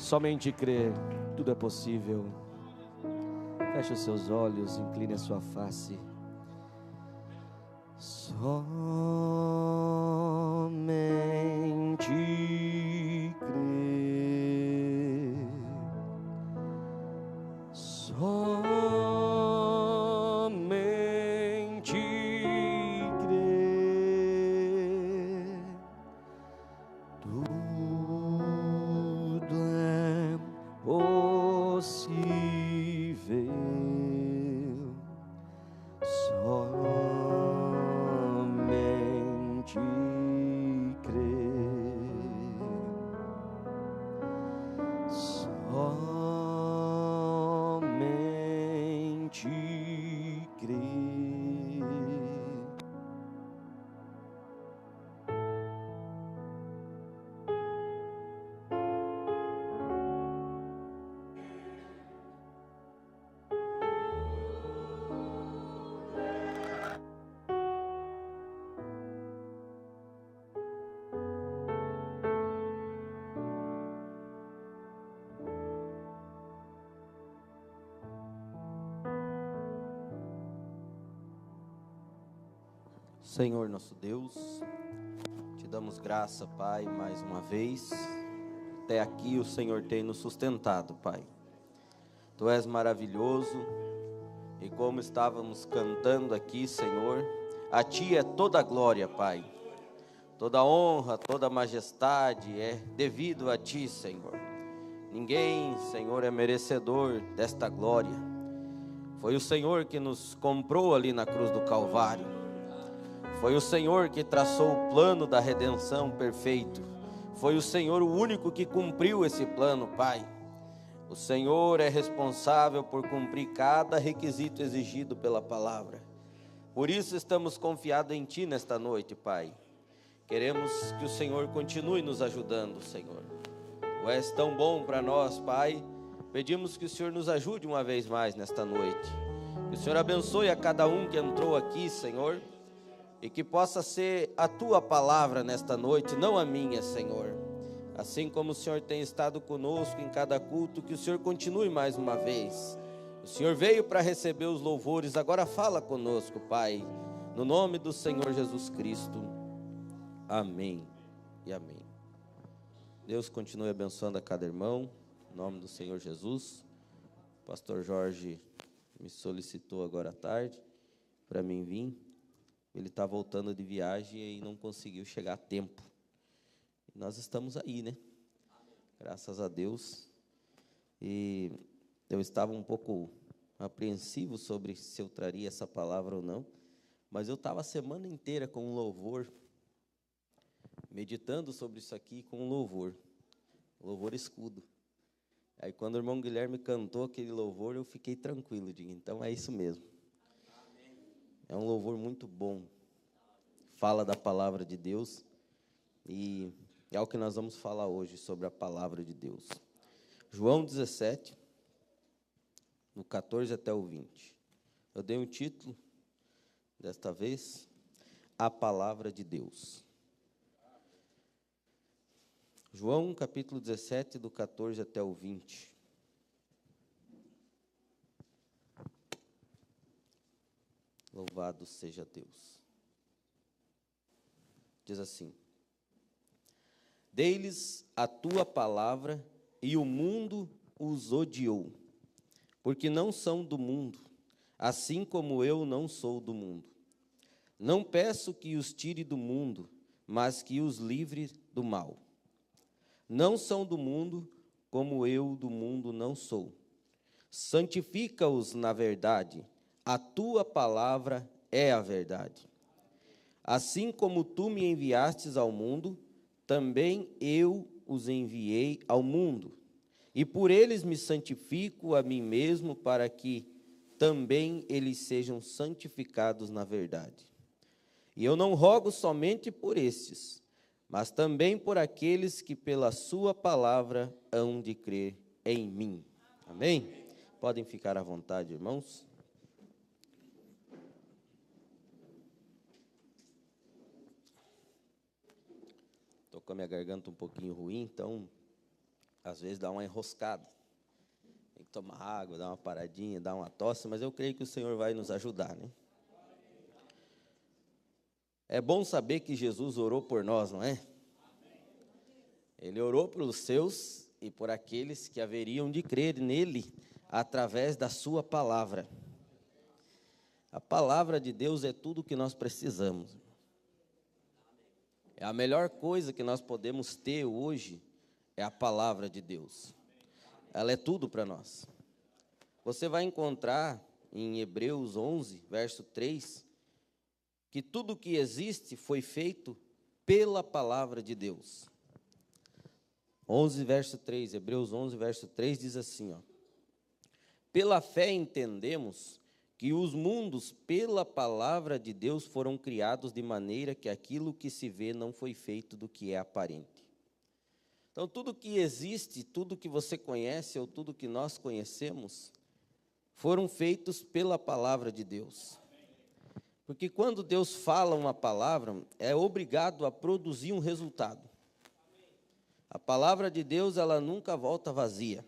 Somente crer, tudo é possível. Feche os seus olhos, incline a sua face. Somente crer. Somente crer. Tudo é possível. Somente crer. Somente crer. Senhor nosso Deus, te damos graça, Pai, mais uma vez. Até aqui o Senhor tem nos sustentado, Pai. Tu és maravilhoso, e como estávamos cantando aqui, Senhor, a Ti é toda a glória, Pai. Toda a honra, toda a majestade é devido a Ti, Senhor. Ninguém, Senhor, é merecedor desta glória. Foi o Senhor que nos comprou ali na cruz do Calvário. Foi o Senhor que traçou o plano da redenção perfeito. Foi o Senhor o único que cumpriu esse plano, Pai. O Senhor é responsável por cumprir cada requisito exigido pela palavra. Por isso estamos confiados em Ti nesta noite, Pai. Queremos que o Senhor continue nos ajudando, Senhor. Tu és tão bom para nós, Pai. Pedimos que o Senhor nos ajude uma vez mais nesta noite. Que o Senhor abençoe a cada um que entrou aqui, Senhor. E que possa ser a Tua palavra nesta noite, não a minha, Senhor. Assim como o Senhor tem estado conosco em cada culto, que o Senhor continue mais uma vez. O Senhor veio para receber os louvores, agora fala conosco, Pai. No nome do Senhor Jesus Cristo. Amém e amém. Deus continue abençoando a cada irmão, em nome do Senhor Jesus. O pastor Jorge me solicitou agora à tarde para mim vir. Ele está voltando de viagem e não conseguiu chegar a tempo. E nós estamos aí, né? Graças a Deus. E eu estava um pouco apreensivo sobre se eu traria essa palavra ou não. Mas eu estava a semana inteira com um louvor, meditando sobre isso aqui com um louvor escudo. Aí quando o irmão Guilherme cantou aquele louvor, eu fiquei tranquilo, digo, então é isso mesmo. É um louvor muito bom, fala da palavra de Deus, e é o que nós vamos falar hoje sobre a palavra de Deus. João 17, do 14 até o 20. Eu dei um título, desta vez, A Palavra de Deus. João capítulo 17, do 14 até o 20. Louvado seja Deus. Diz assim: Dei-lhes a tua palavra e o mundo os odiou, porque não são do mundo, assim como eu não sou do mundo. Não peço que os tire do mundo, mas que os livre do mal. Não são do mundo, como eu do mundo não sou. Santifica-os na verdade, a tua palavra é a verdade. Assim como tu me enviastes ao mundo, também eu os enviei ao mundo. E por eles me santifico a mim mesmo, para que também eles sejam santificados na verdade. E eu não rogo somente por estes, mas também por aqueles que pela sua palavra hão de crer em mim. Amém? Podem ficar à vontade, irmãos. Estou com a minha garganta um pouquinho ruim, então às vezes dá uma enroscada. Tem que tomar água, dar uma paradinha, dar uma tosse, mas eu creio que o Senhor vai nos ajudar, né? É bom saber que Jesus orou por nós, não é? Ele orou pelos seus e por aqueles que haveriam de crer nele através da sua palavra. A palavra de Deus é tudo o que nós precisamos. É a melhor coisa que nós podemos ter hoje, é a palavra de Deus. Ela é tudo para nós. Você vai encontrar em Hebreus 11, verso 3, que tudo que existe foi feito pela palavra de Deus. 11, verso 3, Hebreus 11, verso 3 diz assim, ó: pela fé entendemos que os mundos, pela palavra de Deus, foram criados de maneira que aquilo que se vê não foi feito do que é aparente. Então, tudo que existe, tudo que você conhece, ou tudo que nós conhecemos, foram feitos pela palavra de Deus. Porque quando Deus fala uma palavra, é obrigado a produzir um resultado. A palavra de Deus, ela nunca volta vazia.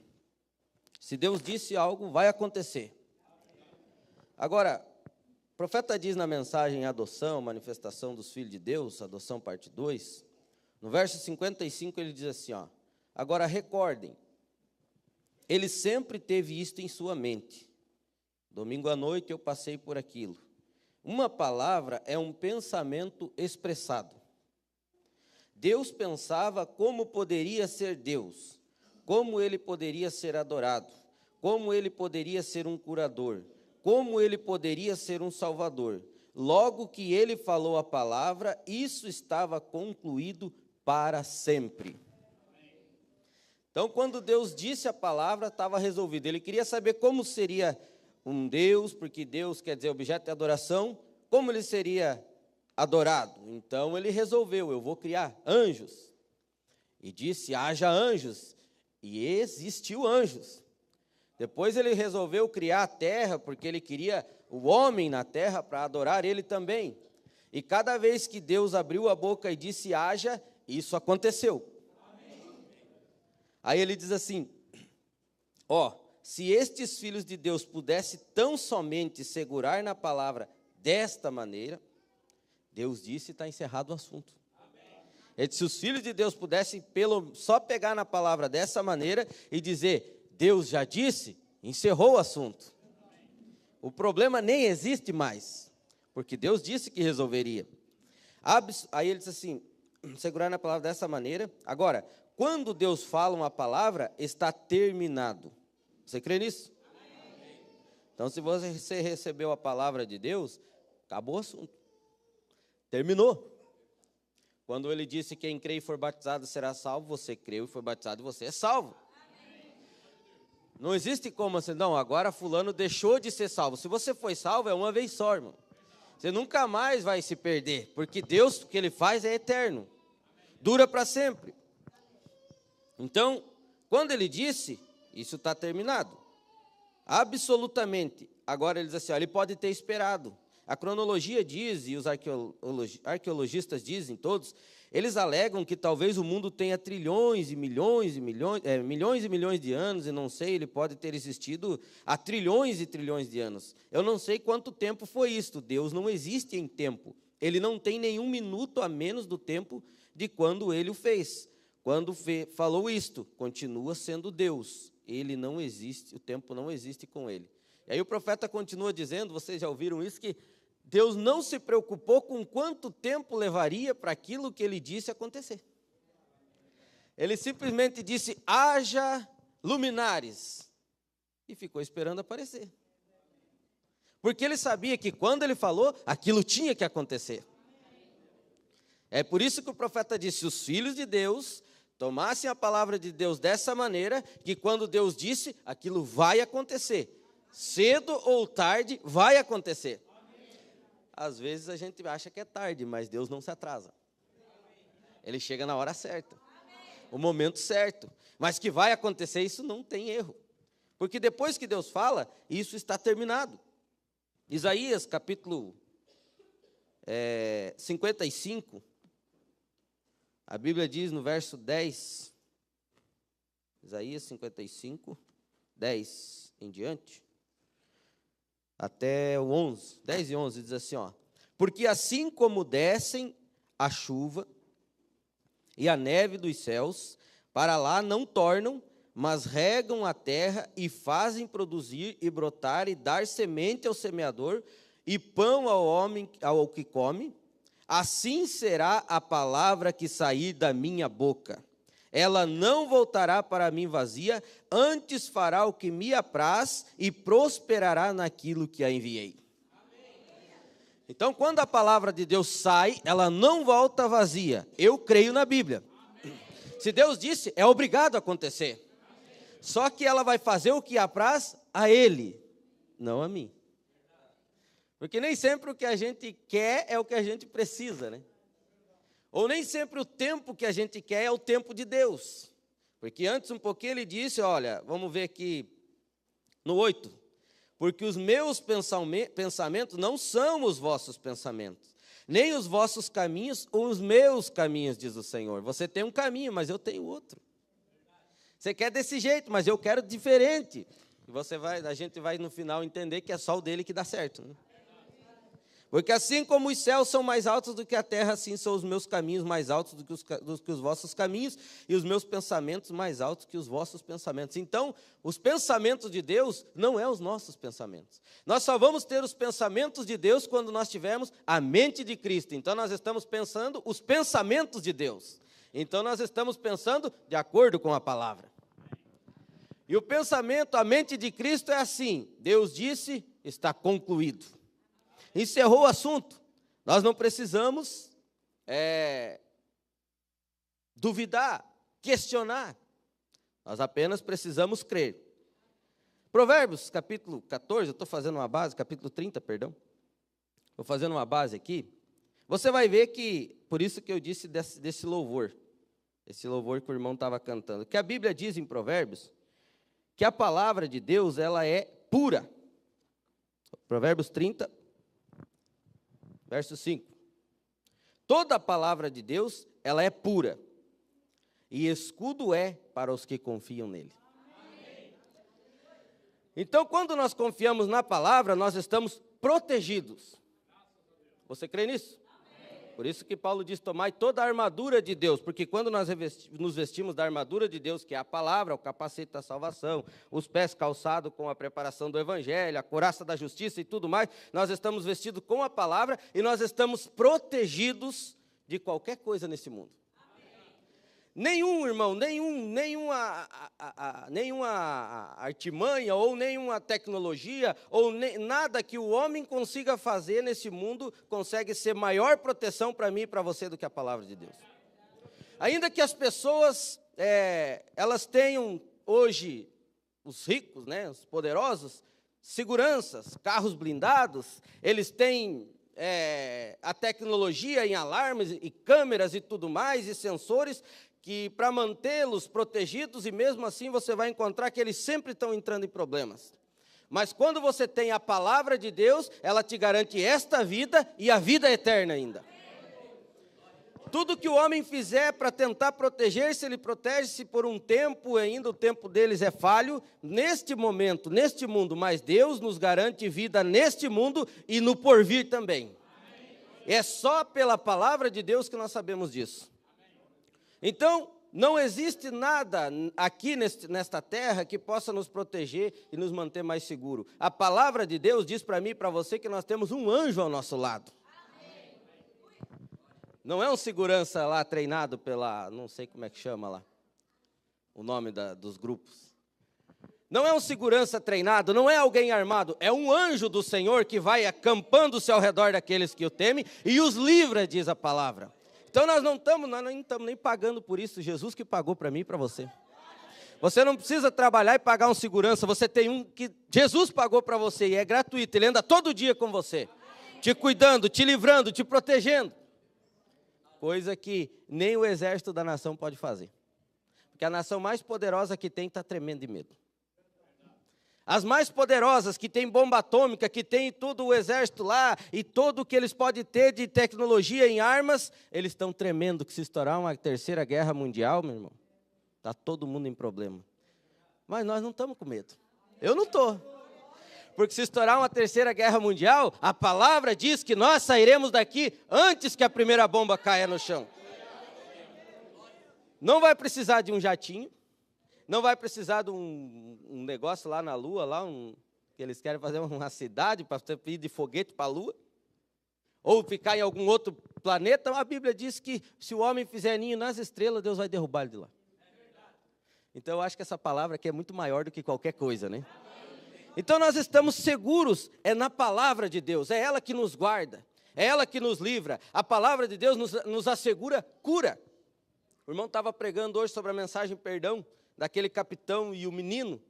Se Deus disse algo, vai acontecer. Agora, o profeta diz na mensagem Adoção, Manifestação dos Filhos de Deus, Adoção parte 2, no verso 55 ele diz assim, ó: agora recordem, ele sempre teve isto em sua mente. Domingo à noite eu passei por aquilo. Uma palavra é um pensamento expressado. Deus pensava como poderia ser Deus, como ele poderia ser adorado, como ele poderia ser um curador, como ele poderia ser um salvador. Logo que ele falou a palavra, isso estava concluído para sempre. Então, quando Deus disse a palavra, estava resolvido. Ele queria saber como seria um Deus, porque Deus quer dizer objeto de adoração, como ele seria adorado. Então, ele resolveu, eu vou criar anjos. E disse, haja anjos. E existiu anjos. Depois ele resolveu criar a terra, porque ele queria o homem na terra para adorar ele também. E cada vez que Deus abriu a boca e disse haja, isso aconteceu. Amém. Aí ele diz assim, ó, se estes filhos de Deus pudessem tão somente segurar na palavra desta maneira, Deus disse e está encerrado o assunto. Ele disse, se os filhos de Deus pudessem só pegar na palavra dessa maneira e dizer, Deus já disse, encerrou o assunto. O problema nem existe mais, porque Deus disse que resolveria. Aí ele diz assim, segurar na palavra dessa maneira. Agora, quando Deus fala uma palavra, está terminado. Você crê nisso? Amém. Então, se você recebeu a palavra de Deus, acabou o assunto. Terminou. Quando ele disse, quem crê e for batizado será salvo, você creu e foi batizado e você é salvo. Não existe como assim, não, agora fulano deixou de ser salvo. Se você foi salvo, é uma vez só, irmão. Você nunca mais vai se perder, porque Deus, o que Ele faz é eterno. Dura para sempre. Então, quando Ele disse, isso está terminado. Absolutamente. Agora Ele diz assim, ó, Ele pode ter esperado. A cronologia diz, e os arqueologistas dizem todos, eles alegam que talvez o mundo tenha trilhões e milhões e milhões, milhões e milhões de anos, e não sei, ele pode ter existido há trilhões e trilhões de anos. Eu não sei quanto tempo foi isto. Deus não existe em tempo. Ele não tem nenhum minuto a menos do tempo de quando ele o fez. Quando falou isto, continua sendo Deus. Ele não existe, o tempo não existe com ele. E aí o profeta continua dizendo, vocês já ouviram isso, que Deus não se preocupou com quanto tempo levaria para aquilo que ele disse acontecer. Ele simplesmente disse, haja luminares, e ficou esperando aparecer. Porque ele sabia que quando ele falou, aquilo tinha que acontecer. É por isso que o profeta disse, os filhos de Deus tomassem a palavra de Deus dessa maneira, que quando Deus disse, aquilo vai acontecer. Cedo ou tarde, vai acontecer. Às vezes a gente acha que é tarde, mas Deus não se atrasa. Ele chega na hora certa, o momento certo. Mas que vai acontecer, isso não tem erro. Porque depois que Deus fala, isso está terminado. Isaías, capítulo 55, a Bíblia diz no verso 10, Isaías 55, 10 em diante, até o 11, 10 e 11, diz assim, ó: porque assim como descem a chuva e a neve dos céus, para lá não tornam, mas regam a terra e fazem produzir e brotar e dar semente ao semeador e pão ao homem ao que come, assim será a palavra que sair da minha boca. Ela não voltará para mim vazia, antes fará o que me apraz e prosperará naquilo que a enviei. Então, quando a palavra de Deus sai, ela não volta vazia. Eu creio na Bíblia. Se Deus disse, é obrigado a acontecer. Só que ela vai fazer o que apraz a Ele, não a mim. Porque nem sempre o que a gente quer é o que a gente precisa, né? Ou nem sempre o tempo que a gente quer é o tempo de Deus. Porque antes um pouquinho ele disse, olha, vamos ver aqui no 8. Porque os meus pensamentos não são os vossos pensamentos, nem os vossos caminhos os meus caminhos, diz o Senhor. Você tem um caminho, mas eu tenho outro. Você quer desse jeito, mas eu quero diferente. E a gente vai no final entender que é só o dele que dá certo, né? Porque assim como os céus são mais altos do que a terra, assim são os meus caminhos mais altos do que os vossos caminhos, e os meus pensamentos mais altos que os vossos pensamentos. Então, os pensamentos de Deus não é os nossos pensamentos. Nós só vamos ter os pensamentos de Deus quando nós tivermos a mente de Cristo. Então, nós estamos pensando os pensamentos de Deus. Então, nós estamos pensando de acordo com a palavra. E o pensamento, a mente de Cristo é assim: Deus disse, está concluído. Encerrou o assunto. Nós não precisamos duvidar, questionar. Nós apenas precisamos crer. Provérbios, capítulo 14, eu estou fazendo uma base, capítulo 30, perdão. Estou fazendo uma base aqui. Você vai ver que, por isso que eu disse desse louvor, esse louvor que o irmão estava cantando, que a Bíblia diz em Provérbios, que a palavra de Deus, ela é pura. Provérbios 30, verso 5. Toda a palavra de Deus, ela é pura, e escudo é para os que confiam nele. Então, quando nós confiamos na palavra, nós estamos protegidos. Você crê nisso? Por isso que Paulo diz, tomai toda a armadura de Deus, porque quando nós nos vestimos da armadura de Deus, que é a palavra, o capacete da salvação, os pés calçados com a preparação do evangelho, a couraça da justiça e tudo mais, nós estamos vestidos com a palavra e nós estamos protegidos de qualquer coisa nesse mundo. Nenhum, irmão, nenhuma artimanha, ou nenhuma tecnologia, ou nada que o homem consiga fazer nesse mundo consegue ser maior proteção para mim e para você do que a palavra de Deus. Ainda que as pessoas, elas tenham hoje, os ricos, né, os poderosos, seguranças, carros blindados, eles têm a tecnologia em alarmes e câmeras e tudo mais, e sensores, que para mantê-los protegidos, e mesmo assim você vai encontrar que eles sempre estão entrando em problemas. Mas quando você tem a palavra de Deus, ela te garante esta vida e a vida eterna ainda. Tudo que o homem fizer para tentar proteger-se, ele protege-se por um tempo, ainda o tempo deles é falho, neste momento, neste mundo, mas Deus nos garante vida neste mundo e no porvir também. É só pela palavra de Deus que nós sabemos disso. Então, não existe nada aqui nesta terra que possa nos proteger e nos manter mais seguros. A palavra de Deus diz para mim e para você que nós temos um anjo ao nosso lado. Não é um segurança lá treinado pela, não sei como é que chama lá, o nome dos grupos. Não é um segurança treinado, não é alguém armado, é um anjo do Senhor que vai acampando-se ao redor daqueles que o temem e os livra, diz a palavra. Então nós não estamos nem pagando por isso, Jesus que pagou para mim e para você. Você não precisa trabalhar e pagar um segurança, você tem um que Jesus pagou para você e é gratuito, ele anda todo dia com você, te cuidando, te livrando, te protegendo. Coisa que nem o exército da nação pode fazer. Porque a nação mais poderosa que tem está tremendo de medo. As mais poderosas, que tem bomba atômica, que tem todo o exército lá, e tudo o que eles podem ter de tecnologia em armas, eles estão tremendo que se estourar uma terceira guerra mundial, meu irmão, está todo mundo em problema. Mas nós não estamos com medo. Eu não estou. Porque se estourar uma terceira guerra mundial, a palavra diz que nós sairemos daqui antes que a primeira bomba caia no chão. Não vai precisar de um jatinho, não vai precisar de um negócio lá na Lua, que eles querem fazer uma cidade para você ir de foguete para a Lua, ou ficar em algum outro planeta. A Bíblia diz que se o homem fizer ninho nas estrelas, Deus vai derrubar ele de lá. Então eu acho que essa palavra aqui é muito maior do que qualquer coisa, né? Então nós estamos seguros, é na palavra de Deus, é ela que nos guarda, é ela que nos livra. A palavra de Deus nos assegura cura. O irmão estava pregando hoje sobre a mensagem perdão, daquele capitão e o menino.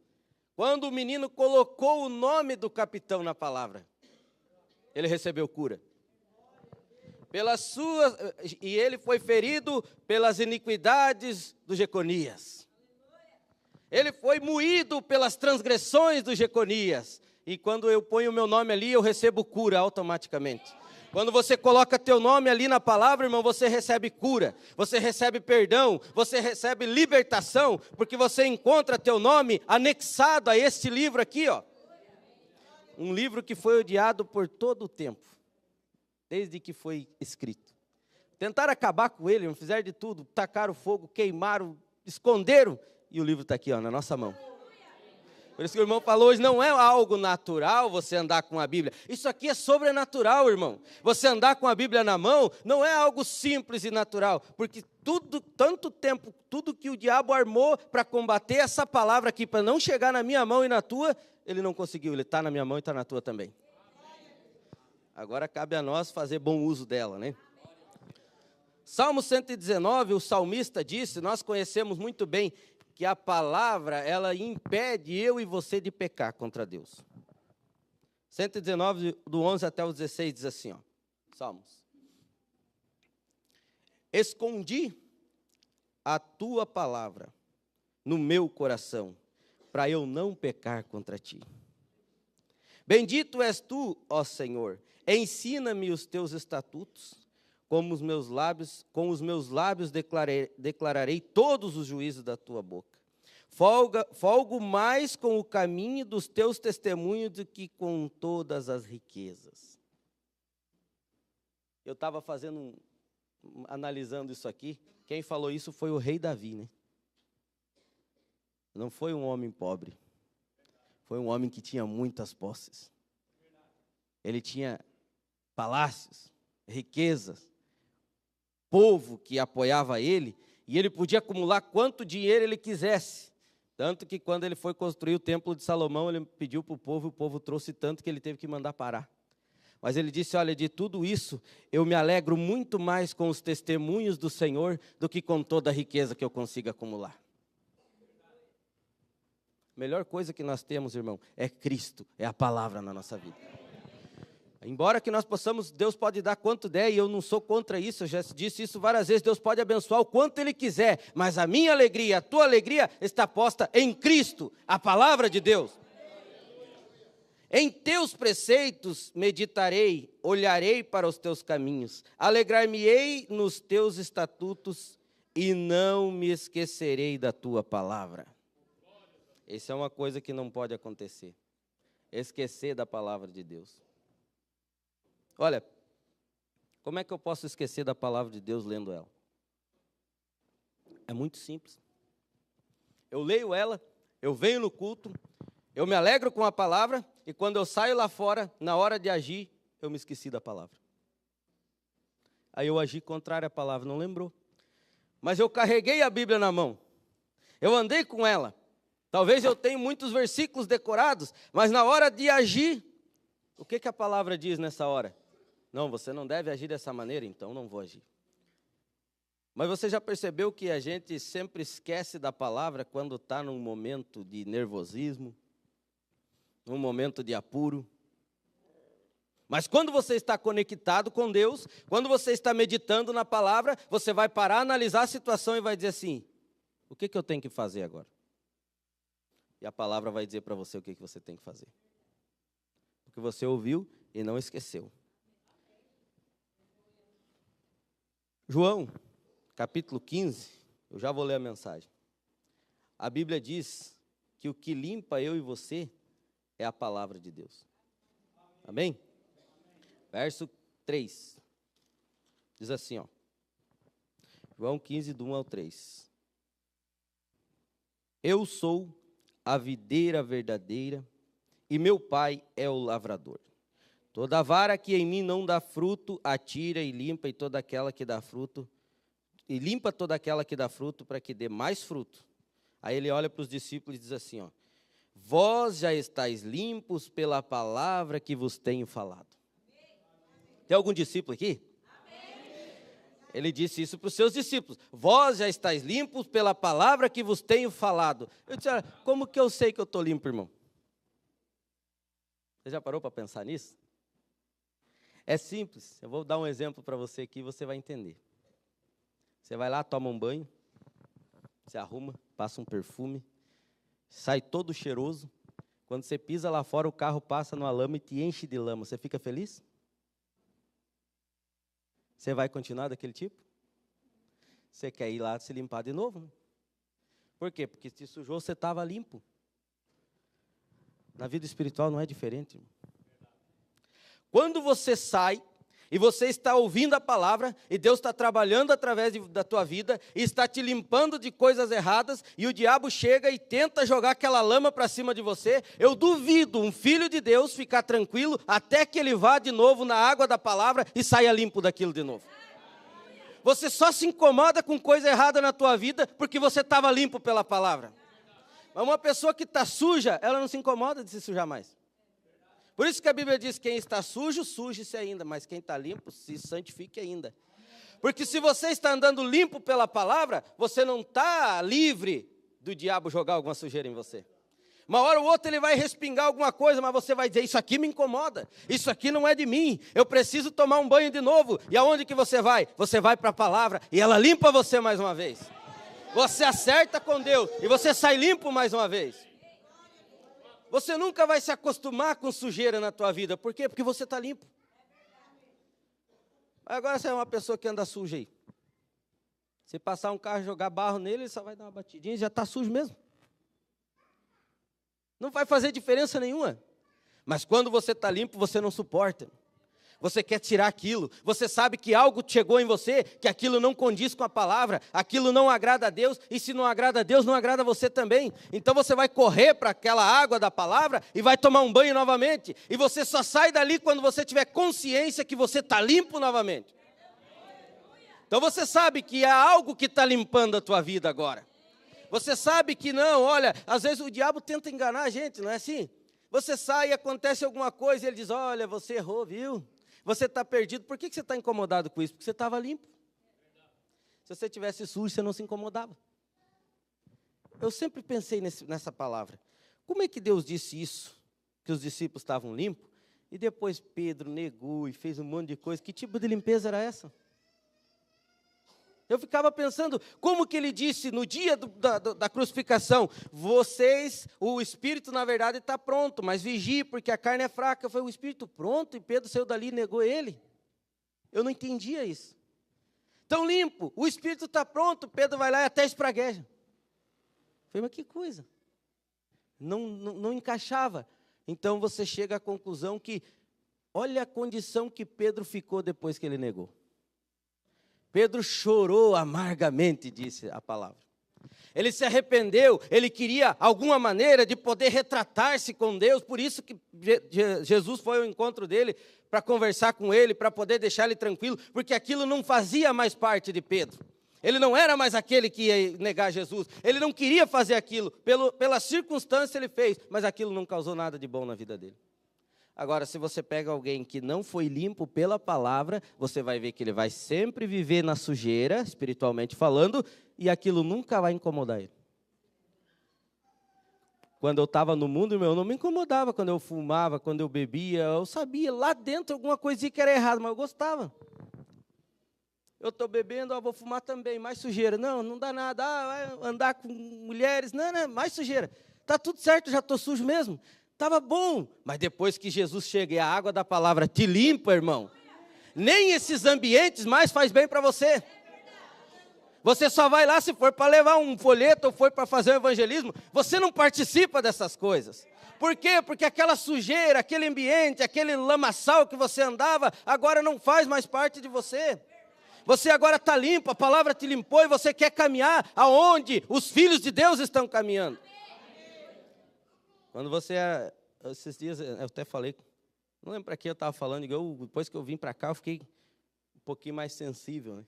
Quando o menino colocou o nome do capitão na palavra, ele recebeu cura. E ele foi ferido pelas iniquidades do Jeconias. Ele foi moído pelas transgressões do Jeconias. E quando eu ponho o meu nome ali, eu recebo cura automaticamente. Quando você coloca teu nome ali na palavra, irmão, você recebe cura, você recebe perdão, você recebe libertação, porque você encontra teu nome anexado a este livro aqui, ó. Um livro que foi odiado por todo o tempo, desde que foi escrito. Tentaram acabar com ele, fizeram de tudo, tacaram fogo, queimaram, esconderam, e o livro está aqui, ó, na nossa mão. Por isso que o irmão falou hoje, não é algo natural você andar com a Bíblia. Isso aqui é sobrenatural, irmão. Você andar com a Bíblia na mão não é algo simples e natural. Porque tanto tempo, tudo que o diabo armou para combater essa palavra aqui, para não chegar na minha mão e na tua, ele não conseguiu. Ele está na minha mão e está na tua também. Agora cabe a nós fazer bom uso dela, né? Salmo 119, o salmista disse, nós conhecemos muito bem, que a palavra, ela impede eu e você de pecar contra Deus. 119, do 11 até o 16, diz assim, ó, Salmos. Escondi a tua palavra no meu coração, para eu não pecar contra ti. Bendito és tu, ó Senhor, ensina-me os teus estatutos, com os meus lábios declararei todos os juízos da tua boca. Folgo mais com o caminho dos teus testemunhos do que com todas as riquezas. Eu estava analisando isso aqui, quem falou isso foi o rei Davi, né? Não foi um homem pobre, foi um homem que tinha muitas posses. Ele tinha palácios, riquezas, povo que apoiava ele, e ele podia acumular quanto dinheiro ele quisesse. Tanto que quando ele foi construir o templo de Salomão, ele pediu para o povo trouxe tanto que ele teve que mandar parar. Mas ele disse, olha, de tudo isso, eu me alegro muito mais com os testemunhos do Senhor do que com toda a riqueza que eu consigo acumular. A melhor coisa que nós temos, irmão, é Cristo, é a palavra na nossa vida. Embora que nós possamos, Deus pode dar quanto der, e eu não sou contra isso, eu já disse isso várias vezes, Deus pode abençoar o quanto Ele quiser, mas a minha alegria, a tua alegria está posta em Cristo, a palavra de Deus. Em teus preceitos meditarei, olharei para os teus caminhos, alegrar-me-ei nos teus estatutos e não me esquecerei da tua palavra. Essa é uma coisa que não pode acontecer, esquecer da palavra de Deus. Olha, como é que eu posso esquecer da palavra de Deus lendo ela? É muito simples. Eu leio ela, eu venho no culto, eu me alegro com a palavra, e quando eu saio lá fora, na hora de agir, eu me esqueci da palavra. Aí eu agi contrário à palavra, não lembrou. Mas eu carreguei a Bíblia na mão, eu andei com ela. Talvez eu tenha muitos versículos decorados, mas na hora de agir, o que a palavra diz nessa hora? Não, você não deve agir dessa maneira, então não vou agir. Mas você já percebeu que a gente sempre esquece da palavra quando está num momento de nervosismo, num momento de apuro? Mas quando você está conectado com Deus, quando você está meditando na palavra, você vai parar, analisar a situação e vai dizer assim, o que eu tenho que fazer agora? E a palavra vai dizer para você o que você tem que fazer. Porque você ouviu e não esqueceu. João, capítulo 15, eu já vou ler a mensagem. A Bíblia diz que o que limpa eu e você é a palavra de Deus. Amém? Verso 3. Diz assim, ó. João 15, do 1 ao 3. Eu sou a videira verdadeira e meu pai é o lavrador. Toda vara que em mim não dá fruto, atira e limpa toda aquela que dá fruto, para que dê mais fruto. Aí ele olha para os discípulos e diz assim, ó: vós já estáis limpos pela palavra que vos tenho falado. Tem algum discípulo aqui? Ele disse isso para os seus discípulos. Vós já estáis limpos pela palavra que vos tenho falado. Eu disse, como que eu sei que eu estou limpo, irmão? Você já parou para pensar nisso? É simples. Eu vou dar um exemplo para você aqui e você vai entender. Você vai lá, toma um banho, se arruma, passa um perfume, sai todo cheiroso. Quando você pisa lá fora, o carro passa numa lama e te enche de lama. Você fica feliz? Você vai continuar daquele tipo? Você quer ir lá se limpar de novo? Né? Por quê? Porque se sujou, você estava limpo. Na vida espiritual não é diferente, irmão. Quando você sai e você está ouvindo a palavra e Deus está trabalhando através da tua vida e está te limpando de coisas erradas e o diabo chega e tenta jogar aquela lama para cima de você, eu duvido um filho de Deus ficar tranquilo até que ele vá de novo na água da palavra e saia limpo daquilo de novo. Você só se incomoda com coisa errada na tua vida porque você estava limpo pela palavra. Mas uma pessoa que está suja, ela não se incomoda de se sujar mais. Por isso que a Bíblia diz, quem está sujo, suje-se ainda, mas quem está limpo, se santifique ainda. Porque se você está andando limpo pela palavra, você não está livre do diabo jogar alguma sujeira em você. Uma hora ou outra ele vai respingar alguma coisa, mas você vai dizer, isso aqui me incomoda, isso aqui não é de mim, eu preciso tomar um banho de novo. E aonde que você vai? Você vai para a palavra e ela limpa você mais uma vez. Você acerta com Deus e você sai limpo mais uma vez. Você nunca vai se acostumar com sujeira na tua vida. Por quê? Porque você está limpo. Agora você é uma pessoa que anda suja aí. Se passar um carro e jogar barro nele, ele só vai dar uma batidinha e já está sujo mesmo. Não vai fazer diferença nenhuma. Mas quando você está limpo, você não suporta. Você quer tirar aquilo. Você sabe que algo chegou em você, que aquilo não condiz com a palavra, aquilo não agrada a Deus, e se não agrada a Deus, não agrada a você também. Então você vai correr para aquela água da palavra e vai tomar um banho novamente. E você só sai dali quando você tiver consciência que você está limpo novamente. Então você sabe que há algo que está limpando a tua vida agora. Você sabe que não, olha, às vezes o diabo tenta enganar a gente, não é assim? Você sai e acontece alguma coisa e ele diz, olha, você errou, viu? Você está perdido. Por que você está incomodado com isso? Porque você estava limpo. Se você tivesse sujo, você não se incomodava. Eu sempre pensei nessa palavra. Como é que Deus disse isso? Que os discípulos estavam limpos? E depois Pedro negou e fez um monte de coisa. Que tipo de limpeza era essa? Eu ficava pensando, como que ele disse no dia da crucificação, o Espírito na verdade está pronto, mas vigie, porque a carne é fraca. Foi o Espírito pronto e Pedro saiu dali e negou ele. Eu não entendia isso. Tão limpo, o Espírito está pronto, Pedro vai lá e até espragueja. Falei, mas que coisa. Não encaixava. Então você chega à conclusão que, olha a condição que Pedro ficou depois que ele negou. Pedro chorou amargamente, disse a palavra. Ele se arrependeu, ele queria alguma maneira de poder retratar-se com Deus, por isso que Jesus foi ao encontro dele, para conversar com ele, para poder deixar ele tranquilo, porque aquilo não fazia mais parte de Pedro. Ele não era mais aquele que ia negar Jesus, ele não queria fazer aquilo, pela circunstância ele fez, mas aquilo não causou nada de bom na vida dele. Agora, se você pega alguém que não foi limpo pela palavra, você vai ver que ele vai sempre viver na sujeira, espiritualmente falando, e aquilo nunca vai incomodar ele. Quando eu estava no mundo, eu não me incomodava quando eu fumava, quando eu bebia, eu sabia lá dentro alguma coisinha que era errado, mas eu gostava. Eu estou bebendo, vou fumar também, mais sujeira. Não dá nada, vai andar com mulheres, não, mais sujeira. Está tudo certo, já estou sujo mesmo. Estava bom, mas depois que Jesus chega e a água da palavra te limpa, irmão, nem esses ambientes mais faz bem para você. Você só vai lá se for para levar um folheto ou for para fazer um evangelismo. Você não participa dessas coisas. Por quê? Porque aquela sujeira, aquele ambiente, aquele lamaçal que você andava, agora não faz mais parte de você. Você agora está limpo, a palavra te limpou e você quer caminhar aonde os filhos de Deus estão caminhando. Quando você era, esses dias, eu até falei, não lembro para que eu estava falando, depois que eu vim para cá, eu fiquei um pouquinho mais sensível, né?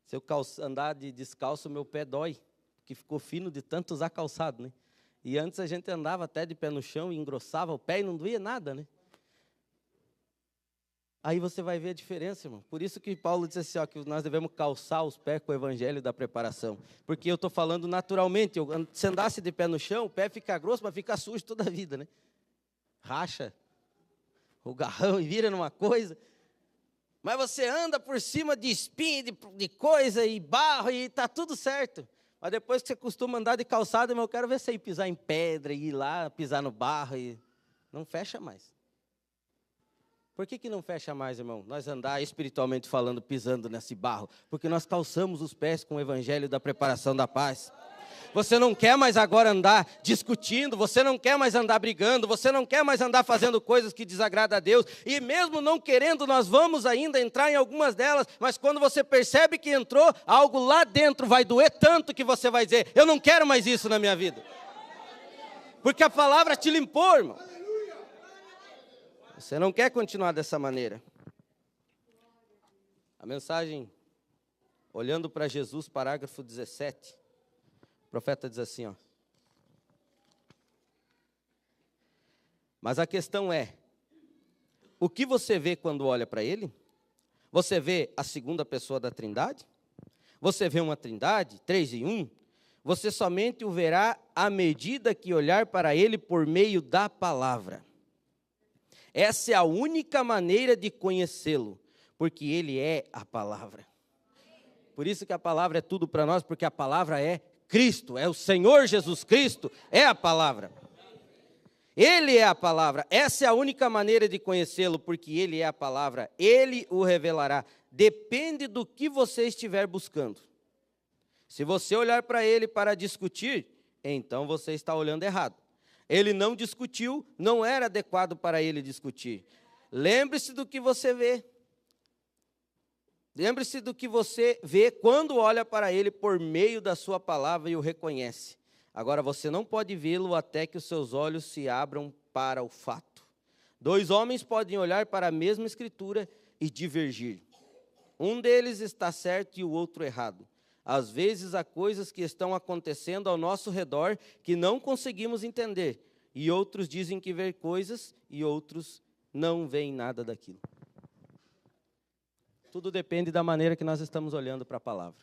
Se eu andar de descalço, meu pé dói, porque ficou fino de tanto usar calçado, né? E antes a gente andava até de pé no chão e engrossava o pé e não doía nada, né? Aí você vai ver a diferença, irmão. Por isso que Paulo disse assim, ó, que nós devemos calçar os pés com o evangelho da preparação. Porque eu estou falando naturalmente, se andasse de pé no chão, o pé fica grosso, mas fica sujo toda a vida, né? Racha o garrão e vira numa coisa. Mas você anda por cima de espinho, de coisa e barro e está tudo certo. Mas depois que você costuma andar de calçado, eu quero ver você ir pisar em pedra, ir lá, pisar no barro e não fecha mais. Por que não fecha mais, irmão? Nós andar espiritualmente falando, pisando nesse barro. Porque nós calçamos os pés com o evangelho da preparação da paz. Você não quer mais agora andar discutindo, você não quer mais andar brigando, você não quer mais andar fazendo coisas que desagradam a Deus. E mesmo não querendo, nós vamos ainda entrar em algumas delas, mas quando você percebe que entrou, algo lá dentro vai doer tanto que você vai dizer, eu não quero mais isso na minha vida. Porque a palavra te limpou, irmão. Você não quer continuar dessa maneira. A mensagem, olhando para Jesus, parágrafo 17, o profeta diz assim, ó. Mas a questão é, o que você vê quando olha para ele? Você vê a segunda pessoa da Trindade? Você vê uma Trindade, 3 em 1? Você somente o verá à medida que olhar para ele por meio da palavra. Essa é a única maneira de conhecê-lo, porque ele é a palavra. Por isso que a palavra é tudo para nós, porque a palavra é Cristo, é o Senhor Jesus Cristo, é a palavra. Ele é a palavra, essa é a única maneira de conhecê-lo, porque ele é a palavra, ele o revelará. Depende do que você estiver buscando. Se você olhar para ele para discutir, então você está olhando errado. Ele não discutiu, não era adequado para ele discutir. Lembre-se do que você vê. Lembre-se do que você vê quando olha para ele por meio da sua palavra e o reconhece. Agora, você não pode vê-lo até que os seus olhos se abram para o fato. 2 homens podem olhar para a mesma escritura e divergir. Um deles está certo e o outro errado. Às vezes, há coisas que estão acontecendo ao nosso redor que não conseguimos entender. E outros dizem que vê coisas e outros não veem nada daquilo. Tudo depende da maneira que nós estamos olhando para a palavra.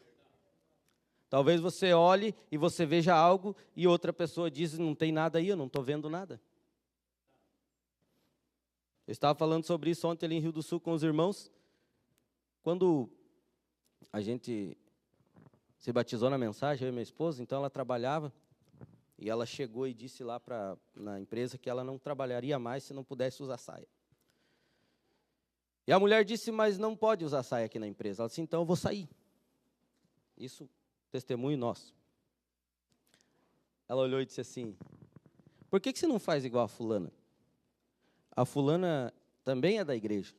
Talvez você olhe e você veja algo e outra pessoa diz, não tem nada aí, eu não estou vendo nada. Eu estava falando sobre isso ontem ali em Rio do Sul com os irmãos. Quando a gente se batizou na mensagem, eu e minha esposa, então ela trabalhava, e ela chegou e disse lá na empresa que ela não trabalharia mais se não pudesse usar saia. E a mulher disse, mas não pode usar saia aqui na empresa. Ela disse, então eu vou sair. Isso, testemunho nosso. Ela olhou e disse assim, por que você não faz igual a fulana? A fulana também é da igreja.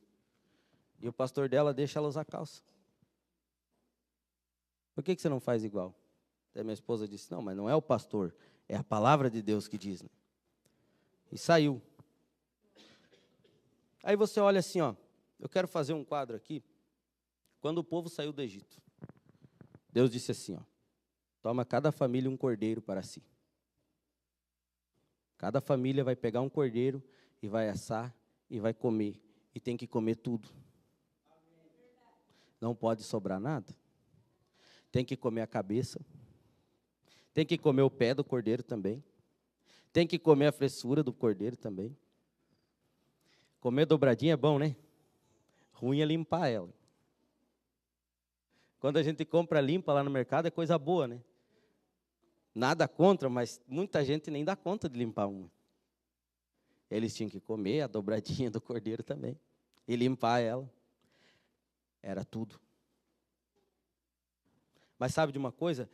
E o pastor dela deixa ela usar calça. Por que você não faz igual? Até minha esposa disse, não, mas não é o pastor, é a palavra de Deus que diz. Né? E saiu. Aí você olha assim, ó, eu quero fazer um quadro aqui. Quando o povo saiu do Egito, Deus disse assim, ó, toma cada família um cordeiro para si. Cada família vai pegar um cordeiro e vai assar e vai comer. E tem que comer tudo. Não pode sobrar nada. Tem que comer a cabeça. Tem que comer o pé do cordeiro também. Tem que comer a fressura do cordeiro também. Comer dobradinha é bom, né? Ruim é limpar ela. Quando a gente compra limpa lá no mercado é coisa boa, né? Nada contra, mas muita gente nem dá conta de limpar uma. Eles tinham que comer a dobradinha do cordeiro também. E limpar ela. Era tudo. Mas sabe de uma coisa?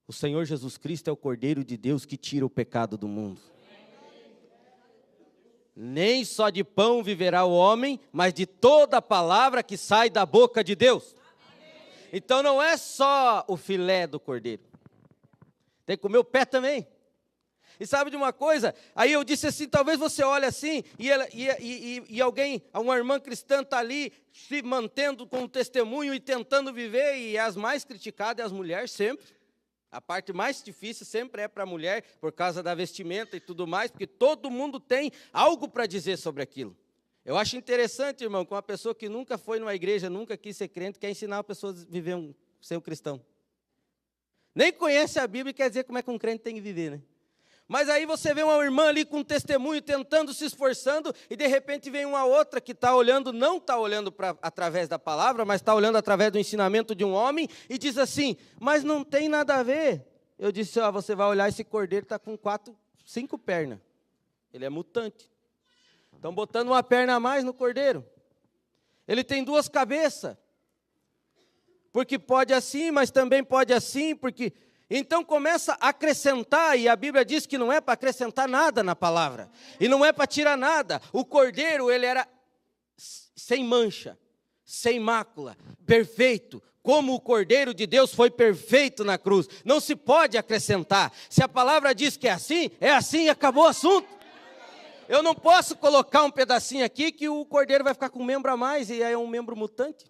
O Senhor Jesus Cristo é o Cordeiro de Deus que tira o pecado do mundo. Nem só de pão viverá o homem, mas de toda a palavra que sai da boca de Deus. Então não é só o filé do cordeiro. Tem que comer o pé também. E sabe de uma coisa? Aí eu disse assim, talvez você olhe assim, e alguém, uma irmã cristã está ali, se mantendo com o testemunho e tentando viver, e as mais criticadas é as mulheres sempre. A parte mais difícil sempre é para a mulher, por causa da vestimenta e tudo mais, porque todo mundo tem algo para dizer sobre aquilo. Eu acho interessante, irmão, que uma pessoa que nunca foi numa igreja, nunca quis ser crente, quer ensinar a pessoa a viver ser um cristão. Nem conhece a Bíblia e quer dizer como é que um crente tem que viver, né? Mas aí você vê uma irmã ali com um testemunho, tentando, se esforçando, e de repente vem uma outra que está olhando, não está olhando através da palavra, mas está olhando através do ensinamento de um homem, e diz assim, mas não tem nada a ver. Eu disse, ó, você vai olhar, esse cordeiro está com 5 pernas. Ele é mutante. Estão botando uma perna a mais no cordeiro. Ele tem 2 cabeças. Porque pode assim, mas também pode assim, porque... Então começa a acrescentar, e a Bíblia diz que não é para acrescentar nada na palavra, e não é para tirar nada. O cordeiro, ele era sem mancha, sem mácula, perfeito, como o cordeiro de Deus foi perfeito na cruz. Não se pode acrescentar. Se a palavra diz que é assim e acabou o assunto. Eu não posso colocar um pedacinho aqui que o cordeiro vai ficar com um membro a mais, e aí é um membro mutante.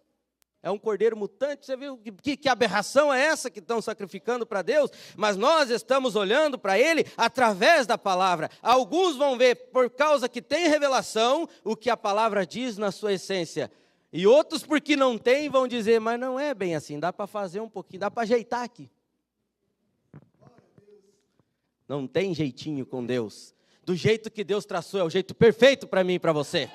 É um cordeiro mutante, você viu que aberração é essa que estão sacrificando para Deus? Mas nós estamos olhando para Ele através da palavra. Alguns vão ver, por causa que tem revelação, o que a palavra diz na sua essência. E outros, porque não tem, vão dizer, mas não é bem assim, dá para fazer um pouquinho, dá para ajeitar aqui. Não tem jeitinho com Deus. Do jeito que Deus traçou, é o jeito perfeito para mim e para você.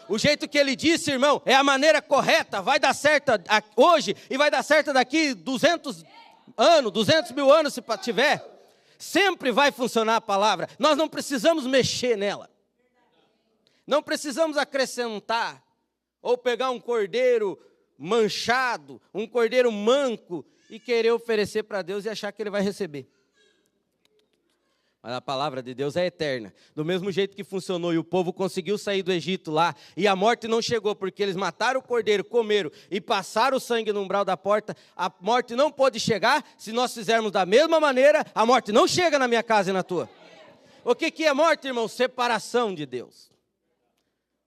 O jeito que ele disse, irmão, é a maneira correta, vai dar certo hoje e vai dar certo daqui 200 anos, 200 mil anos se tiver. Sempre vai funcionar a palavra, nós não precisamos mexer nela. Não precisamos acrescentar, ou pegar um cordeiro manchado, um cordeiro manco e querer oferecer para Deus e achar que ele vai receber. Mas a palavra de Deus é eterna. Do mesmo jeito que funcionou e o povo conseguiu sair do Egito lá, e a morte não chegou porque eles mataram o cordeiro, comeram e passaram o sangue no umbral da porta, a morte não pode chegar. Se nós fizermos da mesma maneira, a morte não chega na minha casa e na tua. O que é morte, irmão? Separação de Deus.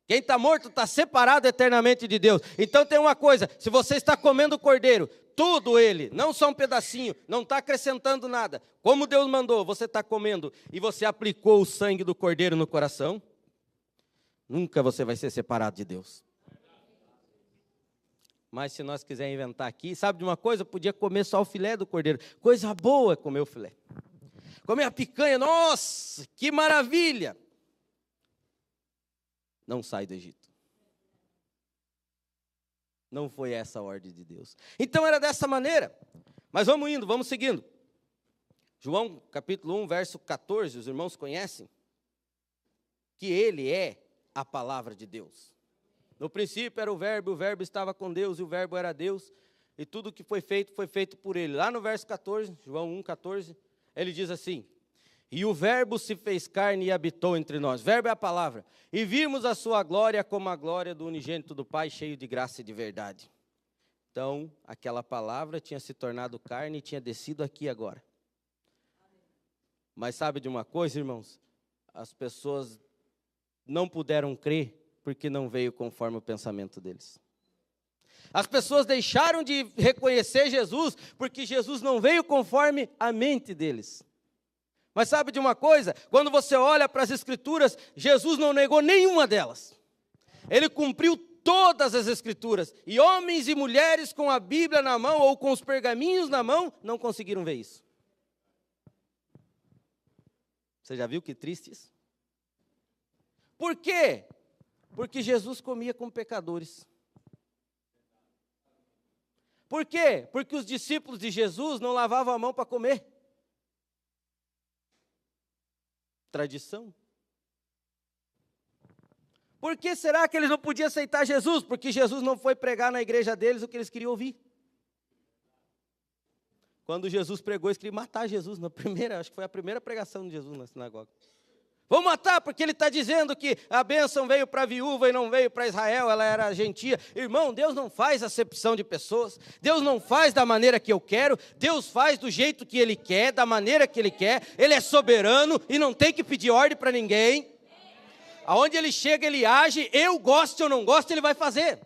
Quem está morto está separado eternamente de Deus. Então tem uma coisa, se você está comendo o cordeiro, tudo ele, não só um pedacinho, não está acrescentando nada. Como Deus mandou, você está comendo e você aplicou o sangue do cordeiro no coração, nunca você vai ser separado de Deus. Mas se nós quisermos inventar aqui, sabe de uma coisa? Podia comer só o filé do cordeiro. Coisa boa é comer o filé. Comer a picanha, nossa, que maravilha. Não sai do Egito. Não foi essa a ordem de Deus. Então era dessa maneira. Mas vamos indo, vamos seguindo. João capítulo 1, verso 14, os irmãos conhecem? Que ele é a palavra de Deus. No princípio era o verbo estava com Deus, e o verbo era Deus, e tudo que foi feito por ele. Lá no verso 14, João 1, 14, ele diz assim, e o verbo se fez carne e habitou entre nós. Verbo é a palavra. E vimos a sua glória como a glória do unigênito do Pai, cheio de graça e de verdade. Então, aquela palavra tinha se tornado carne e tinha descido aqui agora. Mas sabe de uma coisa, irmãos? As pessoas não puderam crer porque não veio conforme o pensamento deles. As pessoas deixaram de reconhecer Jesus porque Jesus não veio conforme a mente deles. Mas sabe de uma coisa? Quando você olha para as Escrituras, Jesus não negou nenhuma delas. Ele cumpriu todas as Escrituras. E homens e mulheres com a Bíblia na mão ou com os pergaminhos na mão não conseguiram ver isso. Você já viu que triste isso? Por quê? Porque Jesus comia com pecadores. Por quê? Porque os discípulos de Jesus não lavavam a mão para comer. Tradição. Por que será que eles não podiam aceitar Jesus? Porque Jesus não foi pregar na igreja deles o que eles queriam ouvir. Quando Jesus pregou, eles queriam matar Jesus, acho que foi a primeira pregação de Jesus na sinagoga. Vão matar, porque ele está dizendo que a bênção veio para a viúva e não veio para Israel, ela era gentia. Irmão, Deus não faz acepção de pessoas, Deus não faz da maneira que eu quero, Deus faz do jeito que Ele quer, da maneira que Ele quer, Ele é soberano e não tem que pedir ordem para ninguém. Aonde Ele chega, Ele age, eu gosto ou não gosto, Ele vai fazer.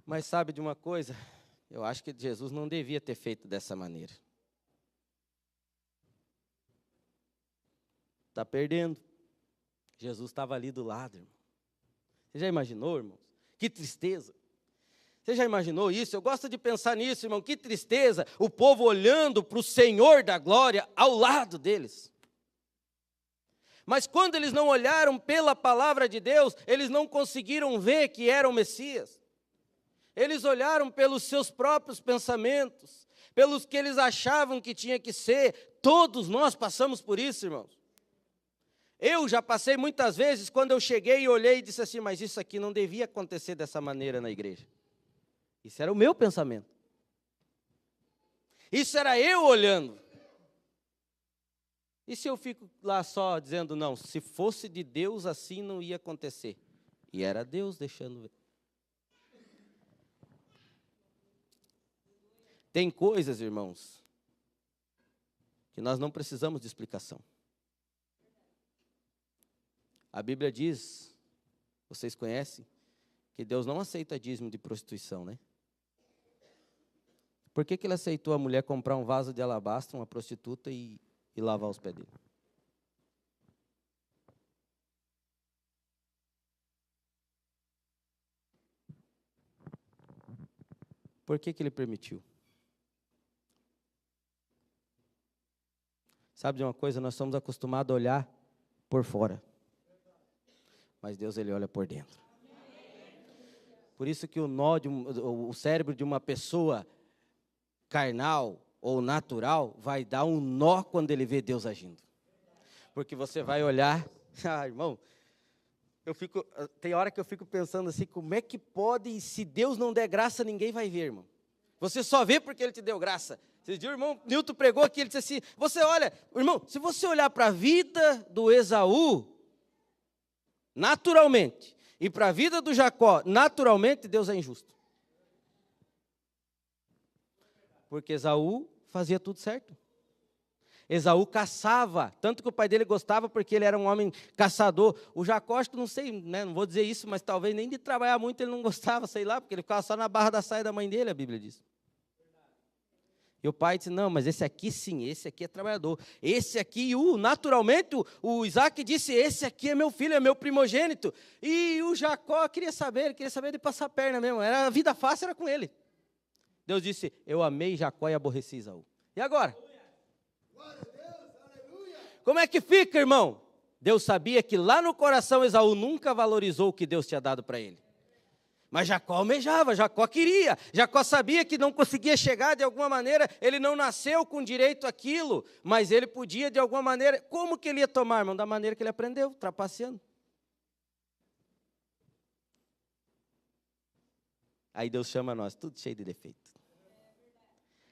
Mas sabe de uma coisa? Eu acho que Jesus não devia ter feito dessa maneira. Está perdendo. Jesus estava ali do lado, irmão. Você já imaginou, irmãos? Que tristeza. Você já imaginou isso? Eu gosto de pensar nisso, irmão. Que tristeza. O povo olhando para o Senhor da glória ao lado deles. Mas quando eles não olharam pela palavra de Deus, eles não conseguiram ver que era o Messias. Eles olharam pelos seus próprios pensamentos, pelos que eles achavam que tinha que ser. Todos nós passamos por isso, irmãos. Eu já passei muitas vezes, quando eu cheguei e olhei e disse assim, mas isso aqui não devia acontecer dessa maneira na igreja. Isso era o meu pensamento. Isso era eu olhando. E se eu fico lá só dizendo, não, se fosse de Deus assim não ia acontecer. E era Deus deixando ver. Tem coisas, irmãos, que nós não precisamos de explicação. A Bíblia diz, vocês conhecem, que Deus não aceita dízimo de prostituição, né? Por que Ele aceitou a mulher comprar um vaso de alabastro, uma prostituta, e lavar os pés dele? Por que Ele permitiu? Sabe de uma coisa? Nós somos acostumados a olhar por fora. Mas Deus, Ele olha por dentro. Por isso que o cérebro de uma pessoa carnal ou natural vai dar um nó quando ele vê Deus agindo. Porque você vai olhar, irmão, tem hora que eu fico pensando assim, como é que pode, se Deus não der graça, ninguém vai ver, irmão. Você só vê porque Ele te deu graça. Vocês viram, irmão, Newton pregou aqui, ele disse assim, você olha, irmão, se você olhar para a vida do Esaú, naturalmente, e para a vida do Jacó, naturalmente, Deus é injusto. Porque Esaú fazia tudo certo. Esaú caçava, tanto que o pai dele gostava porque ele era um homem caçador. O Jacó, acho que não sei, né, não vou dizer isso, mas talvez nem de trabalhar muito ele não gostava, sei lá, porque ele ficava só na barra da saia da mãe dele, a Bíblia diz. E o pai disse, não, mas esse aqui sim, esse aqui é trabalhador. Esse aqui, naturalmente, o Isaac disse, esse aqui é meu filho, é meu primogênito. E o Jacó queria saber de passar a perna mesmo. Era, a vida fácil era com ele. Deus disse, eu amei Jacó e aborreci Esaú. E agora? Como é que fica, irmão? Deus sabia que lá no coração Esaú nunca valorizou o que Deus tinha dado para ele. Mas Jacó almejava, Jacó queria, Jacó sabia que não conseguia chegar de alguma maneira, ele não nasceu com direito àquilo, mas ele podia de alguma maneira, como que ele ia tomar, irmão? Da maneira que ele aprendeu, trapaceando. Aí Deus chama nós, tudo cheio de defeito.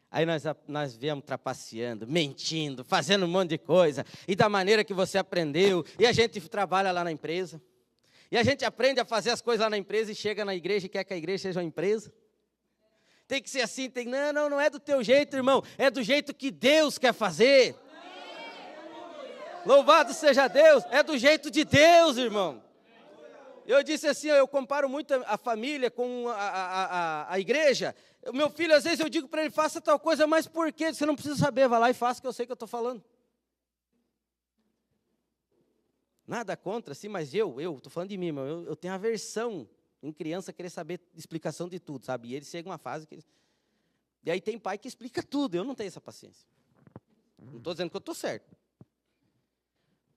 Aí nós viemos trapaceando, mentindo, fazendo um monte de coisa, e da maneira que você aprendeu, e a gente trabalha lá na empresa. E a gente aprende a fazer as coisas lá na empresa e chega na igreja e quer que a igreja seja uma empresa. Tem que ser assim, não é do teu jeito, irmão, é do jeito que Deus quer fazer. Louvado seja Deus, é do jeito de Deus, irmão. Eu disse assim, eu comparo muito a família com a igreja. O meu filho, às vezes eu digo para ele, faça tal coisa, mas por quê? Você não precisa saber, vai lá e faça, que eu sei que eu estou falando. Nada contra, sim, mas eu estou falando de mim, eu tenho aversão em criança querer saber explicação de tudo, sabe? E eles chegam a uma fase que... E aí tem pai que explica tudo, eu não tenho essa paciência. Não estou dizendo que eu estou certo.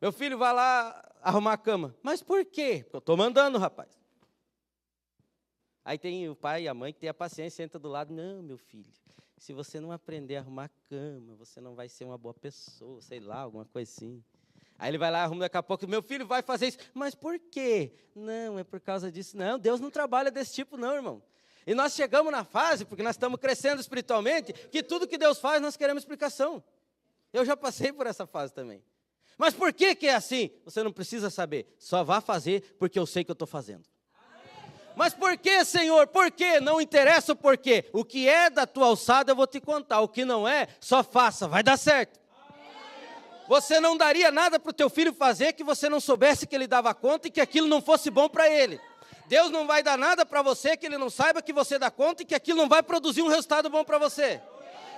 Meu filho vai lá arrumar a cama. Mas por quê? Porque eu estou mandando, rapaz. Aí tem o pai e a mãe que tem a paciência, entra do lado. Não, meu filho, se você não aprender a arrumar a cama, você não vai ser uma boa pessoa, sei lá, alguma coisa assim. Aí ele vai lá, arruma, daqui a pouco, meu filho vai fazer isso. Mas por quê? Não, é por causa disso. Não, Deus não trabalha desse tipo não, irmão. E nós chegamos na fase, porque nós estamos crescendo espiritualmente, que tudo que Deus faz nós queremos explicação. Eu já passei por essa fase também. Mas por que que é assim? Você não precisa saber, só vá fazer porque eu sei que eu estou fazendo. Mas por que, Senhor? Por quê? Não interessa o porquê. O que é da tua alçada eu vou te contar, o que não é, só faça, vai dar certo. Você não daria nada para o teu filho fazer que você não soubesse que ele dava conta e que aquilo não fosse bom para ele. Deus não vai dar nada para você que ele não saiba que você dá conta e que aquilo não vai produzir um resultado bom para você.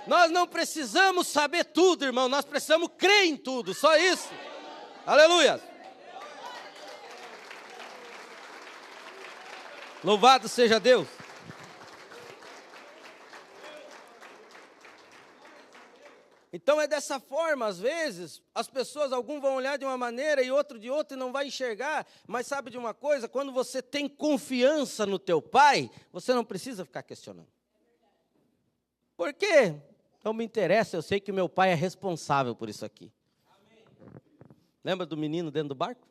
Nós não precisamos saber tudo, irmão, nós precisamos crer em tudo, só isso. Aleluia. Louvado seja Deus. Então é dessa forma, às vezes, as pessoas, alguns vão olhar de uma maneira e outro de outra e não vai enxergar, mas sabe de uma coisa? Quando você tem confiança no teu pai, você não precisa ficar questionando. Por quê? Não me interessa, eu sei que meu pai é responsável por isso aqui. Lembra do menino dentro do barco?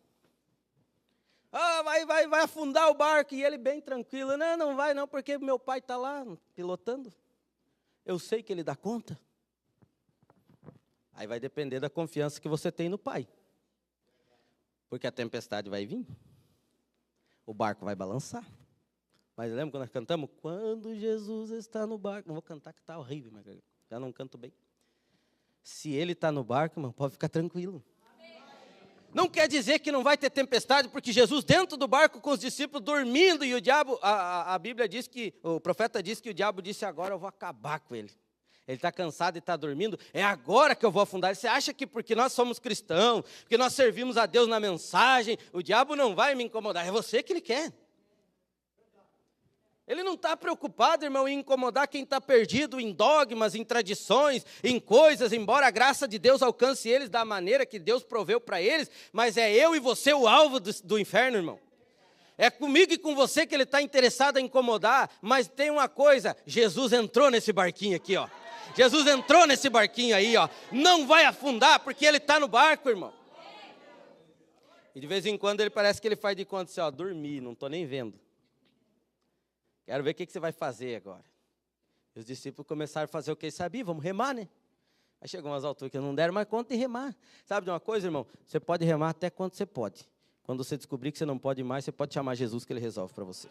Vai afundar o barco, e ele bem tranquilo, não vai não, porque meu pai está lá pilotando. Eu sei que ele dá conta. Aí vai depender da confiança que você tem no pai. Porque a tempestade vai vir. O barco vai balançar. Mas lembra quando nós cantamos? Quando Jesus está no barco. Não vou cantar que está horrível, mas já não canto bem. Se ele está no barco, irmão, pode ficar tranquilo. Não quer dizer que não vai ter tempestade, porque Jesus dentro do barco com os discípulos dormindo, e o diabo, a Bíblia diz que, o profeta diz que o diabo disse, agora eu vou acabar com ele. Ele está cansado e está dormindo, é agora que eu vou afundar. Você acha que porque nós somos cristãos, porque nós servimos a Deus na mensagem, o diabo não vai me incomodar? É você que ele quer. Ele não está preocupado, irmão, em incomodar quem está perdido em dogmas, em tradições, em coisas, embora a graça de Deus alcance eles da maneira que Deus proveu para eles, mas é eu e você o alvo do inferno, irmão. É comigo e com você que ele está interessado em incomodar, mas tem uma coisa, Jesus entrou nesse barquinho aqui, ó. Jesus entrou nesse barquinho aí, ó. Não vai afundar porque ele está no barco, irmão. E de vez em quando ele parece que ele faz de conta assim, ó, dormi, não estou nem vendo. Quero ver o que você vai fazer agora. E os discípulos começaram a fazer o que eles sabiam, vamos remar, né? Aí chegou umas alturas que não deram mais conta de remar. Sabe de uma coisa, irmão? Você pode remar até quando você pode. Quando você descobrir que você não pode mais, você pode chamar Jesus que ele resolve para você.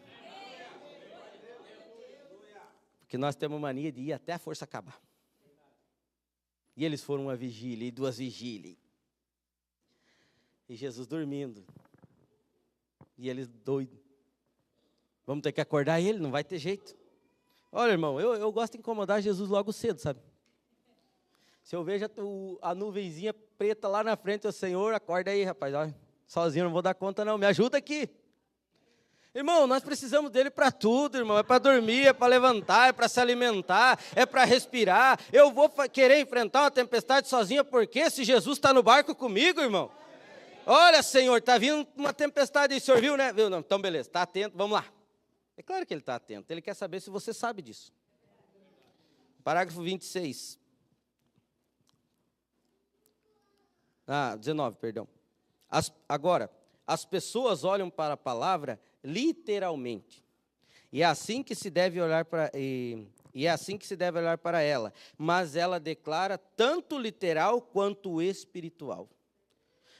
Porque nós temos mania de ir até a força acabar. E eles foram uma vigília e 2 vigílias. E Jesus dormindo. E eles doidos. Vamos ter que acordar ele, não vai ter jeito. Olha, irmão, eu gosto de incomodar Jesus logo cedo, sabe? Se eu vejo a nuvenzinha preta lá na frente, o Senhor, acorda aí, rapaz. Olha, sozinho não vou dar conta não, me ajuda aqui. Irmão, nós precisamos dele para tudo, irmão. É para dormir, é para levantar, é para se alimentar, é para respirar. Eu vou querer enfrentar uma tempestade sozinha, porque se Jesus está no barco comigo, irmão. Olha, Senhor, está vindo uma tempestade aí, o senhor viu, né? Viu? Não, então beleza, está atento, vamos lá. É claro que ele está atento, ele quer saber se você sabe disso. Parágrafo 26. 19, perdão. Agora, as pessoas olham para a palavra literalmente. E é assim que se deve olhar para ela, mas ela declara tanto literal quanto espiritual.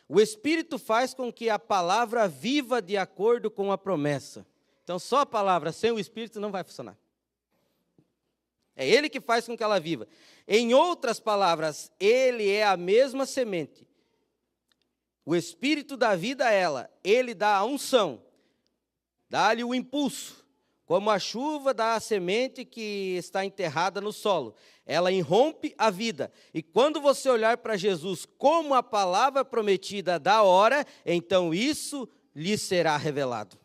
O Espírito faz com que a palavra viva de acordo com a promessa. Então, só a palavra sem o Espírito não vai funcionar. É Ele que faz com que ela viva. Em outras palavras, Ele é a mesma semente. O Espírito dá vida a ela. Ele dá a unção. Dá-lhe o impulso. Como a chuva dá a semente que está enterrada no solo. Ela irrompe a vida. E quando você olhar para Jesus como a palavra prometida da hora, então isso lhe será revelado.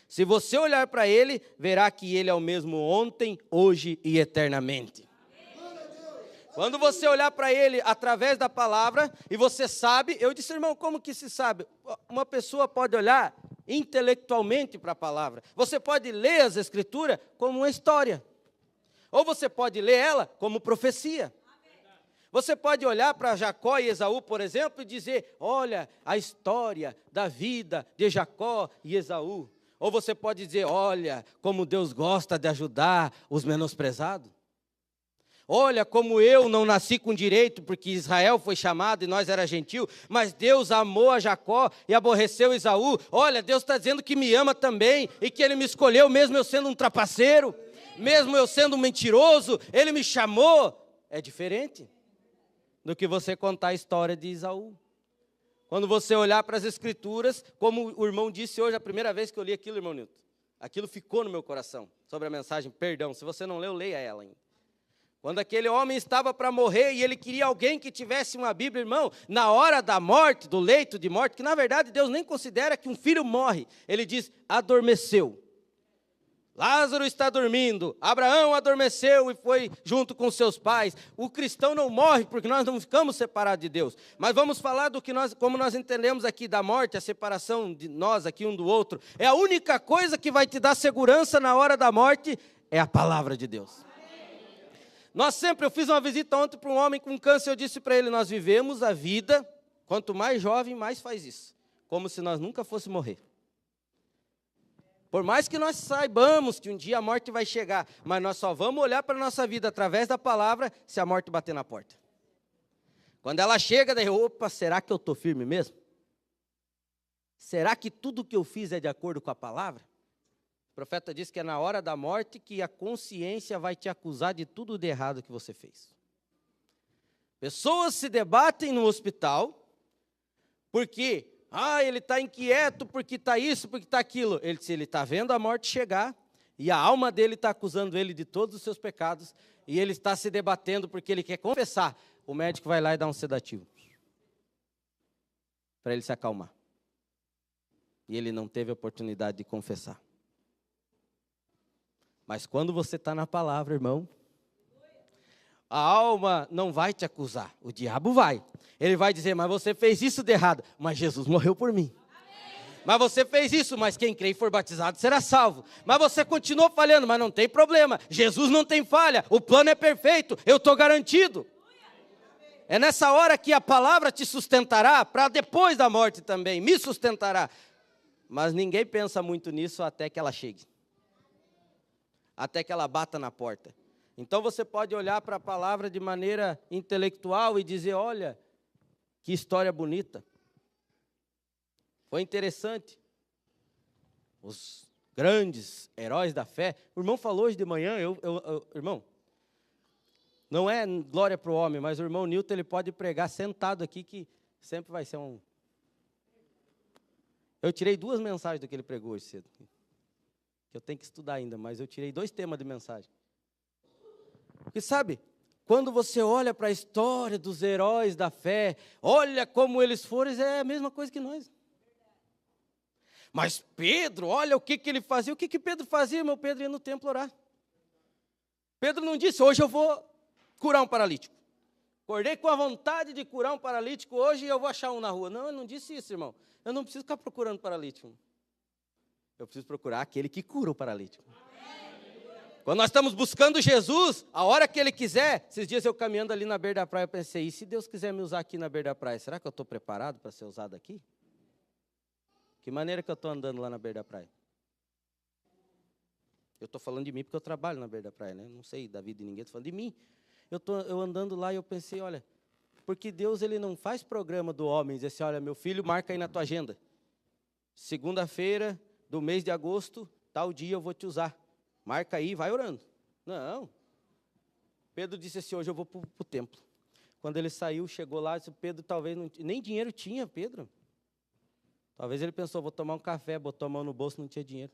Se você olhar para ele, verá que ele é o mesmo ontem, hoje e eternamente. Quando você olhar para ele através da palavra, e você sabe, eu disse, irmão, como que se sabe? Uma pessoa pode olhar intelectualmente para a palavra. Você pode ler as Escrituras como uma história. Ou você pode ler ela como profecia. Você pode olhar para Jacó e Esaú, por exemplo, e dizer, olha a história da vida de Jacó e Esaú. Ou você pode dizer, olha, como Deus gosta de ajudar os menosprezados. Olha como eu não nasci com direito, porque Israel foi chamado e nós era gentil, mas Deus amou a Jacó e aborreceu Esaú. Olha, Deus está dizendo que me ama também e que Ele me escolheu, mesmo eu sendo um trapaceiro, mesmo eu sendo um mentiroso, Ele me chamou. É diferente do que você contar a história de Esaú. Quando você olhar para as Escrituras, como o irmão disse hoje, a primeira vez que eu li aquilo, irmão Nilton, aquilo ficou no meu coração, sobre a mensagem, perdão, se você não leu, leia ela ainda. Quando aquele homem estava para morrer e ele queria alguém que tivesse uma Bíblia, irmão, na hora da morte, do leito de morte, que na verdade Deus nem considera que um filho morre, ele diz, adormeceu. Lázaro está dormindo, Abraão adormeceu e foi junto com seus pais. O cristão não morre porque nós não ficamos separados de Deus. Mas vamos falar do que como nós entendemos aqui da morte, a separação de nós aqui um do outro. É a única coisa que vai te dar segurança na hora da morte, é a palavra de Deus. Eu fiz uma visita ontem para um homem com câncer, eu disse para ele, nós vivemos a vida, quanto mais jovem, mais faz isso. Como se nós nunca fôssemos morrer. Por mais que nós saibamos que um dia a morte vai chegar, mas nós só vamos olhar para a nossa vida através da palavra se a morte bater na porta. Quando ela chega, daí, opa, será que eu estou firme mesmo? Será que tudo que eu fiz é de acordo com a palavra? O profeta diz que é na hora da morte que a consciência vai te acusar de tudo de errado que você fez. Pessoas se debatem no hospital porque... ele está inquieto porque está isso, porque está aquilo. Ele está vendo a morte chegar e a alma dele está acusando ele de todos os seus pecados e ele está se debatendo porque ele quer confessar. O médico vai lá e dá um sedativo para ele se acalmar. E ele não teve a oportunidade de confessar. Mas quando você está na palavra, irmão, a alma não vai te acusar, o diabo vai. Ele vai dizer, mas você fez isso de errado, mas Jesus morreu por mim. Mas você fez isso, mas quem crê e for batizado será salvo. Mas você continuou falhando, mas não tem problema. Jesus não tem falha, o plano é perfeito, eu estou garantido. É nessa hora que a palavra te sustentará, para depois da morte também, me sustentará. Mas ninguém pensa muito nisso até que ela chegue. Até que ela bata na porta. Então você pode olhar para a palavra de maneira intelectual e dizer, olha, que história bonita. Foi interessante. Os grandes heróis da fé. O irmão falou hoje de manhã, irmão, não é glória para o homem, mas o irmão Nilton, ele pode pregar sentado aqui, que sempre vai ser um... Eu tirei 2 mensagens do que ele pregou hoje cedo. Que eu tenho que estudar ainda, mas eu tirei 2 temas de mensagem. Porque sabe, quando você olha para a história dos heróis da fé, olha como eles foram, é a mesma coisa que nós. Mas Pedro, olha o que ele fazia. O que Pedro fazia, meu? Pedro ia no templo orar. Pedro não disse, hoje eu vou curar um paralítico. Acordei com a vontade de curar um paralítico hoje e eu vou achar um na rua. Não, ele não disse isso, irmão. Eu não preciso ficar procurando paralítico. Eu preciso procurar aquele que cura o paralítico. Quando nós estamos buscando Jesus, a hora que Ele quiser, esses dias eu caminhando ali na beira da praia, eu pensei, e se Deus quiser me usar aqui na beira da praia, será que eu estou preparado para ser usado aqui? Que maneira que eu estou andando lá na beira da praia? Eu estou falando de mim porque eu trabalho na beira da praia, né? Não sei da vida de ninguém, estou falando de mim. Eu andando lá e eu pensei, olha, porque Deus Ele não faz programa do homem, diz assim, olha, meu filho, marca aí na tua agenda. Segunda-feira do mês de agosto, tal dia eu vou te usar. Marca aí, vai orando. Não. Pedro disse assim, hoje eu vou para o templo. Quando ele saiu, chegou lá, disse, Pedro talvez não... Nem dinheiro tinha, Pedro. Talvez ele pensou, vou tomar um café, botou a mão no bolso, não tinha dinheiro.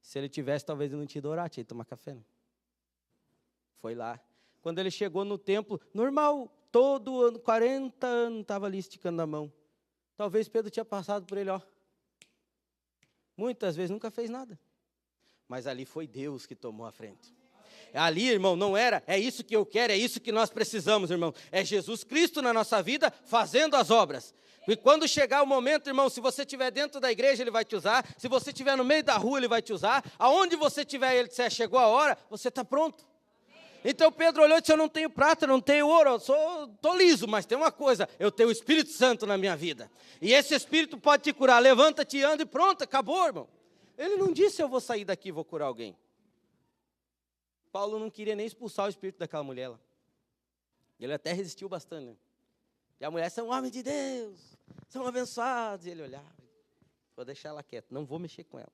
Se ele tivesse, talvez ele não tinha ido orar, tinha ido tomar café. Né? Foi lá. Quando ele chegou no templo, normal, todo ano, 40 anos, estava ali esticando a mão. Talvez Pedro tinha passado por ele, ó. Muitas vezes nunca fez nada. Mas ali foi Deus que tomou a frente. Ali, irmão, não era, é isso que eu quero, é isso que nós precisamos, irmão. É Jesus Cristo na nossa vida, fazendo as obras. E quando chegar o momento, irmão, se você estiver dentro da igreja, Ele vai te usar. Se você estiver no meio da rua, Ele vai te usar. Aonde você estiver, Ele disser, chegou a hora, você está pronto. Então Pedro olhou e disse, eu não tenho prata, não tenho ouro, eu estou liso, mas tem uma coisa, eu tenho o Espírito Santo na minha vida. E esse Espírito pode te curar, levanta-te, anda e pronto, acabou, irmão. Ele não disse, eu vou sair daqui e vou curar alguém. Paulo não queria nem expulsar o espírito daquela mulher lá. Ele até resistiu bastante, né? E a mulher, são homens de Deus, são abençoados. E ele olhava, vou deixar ela quieta, não vou mexer com ela.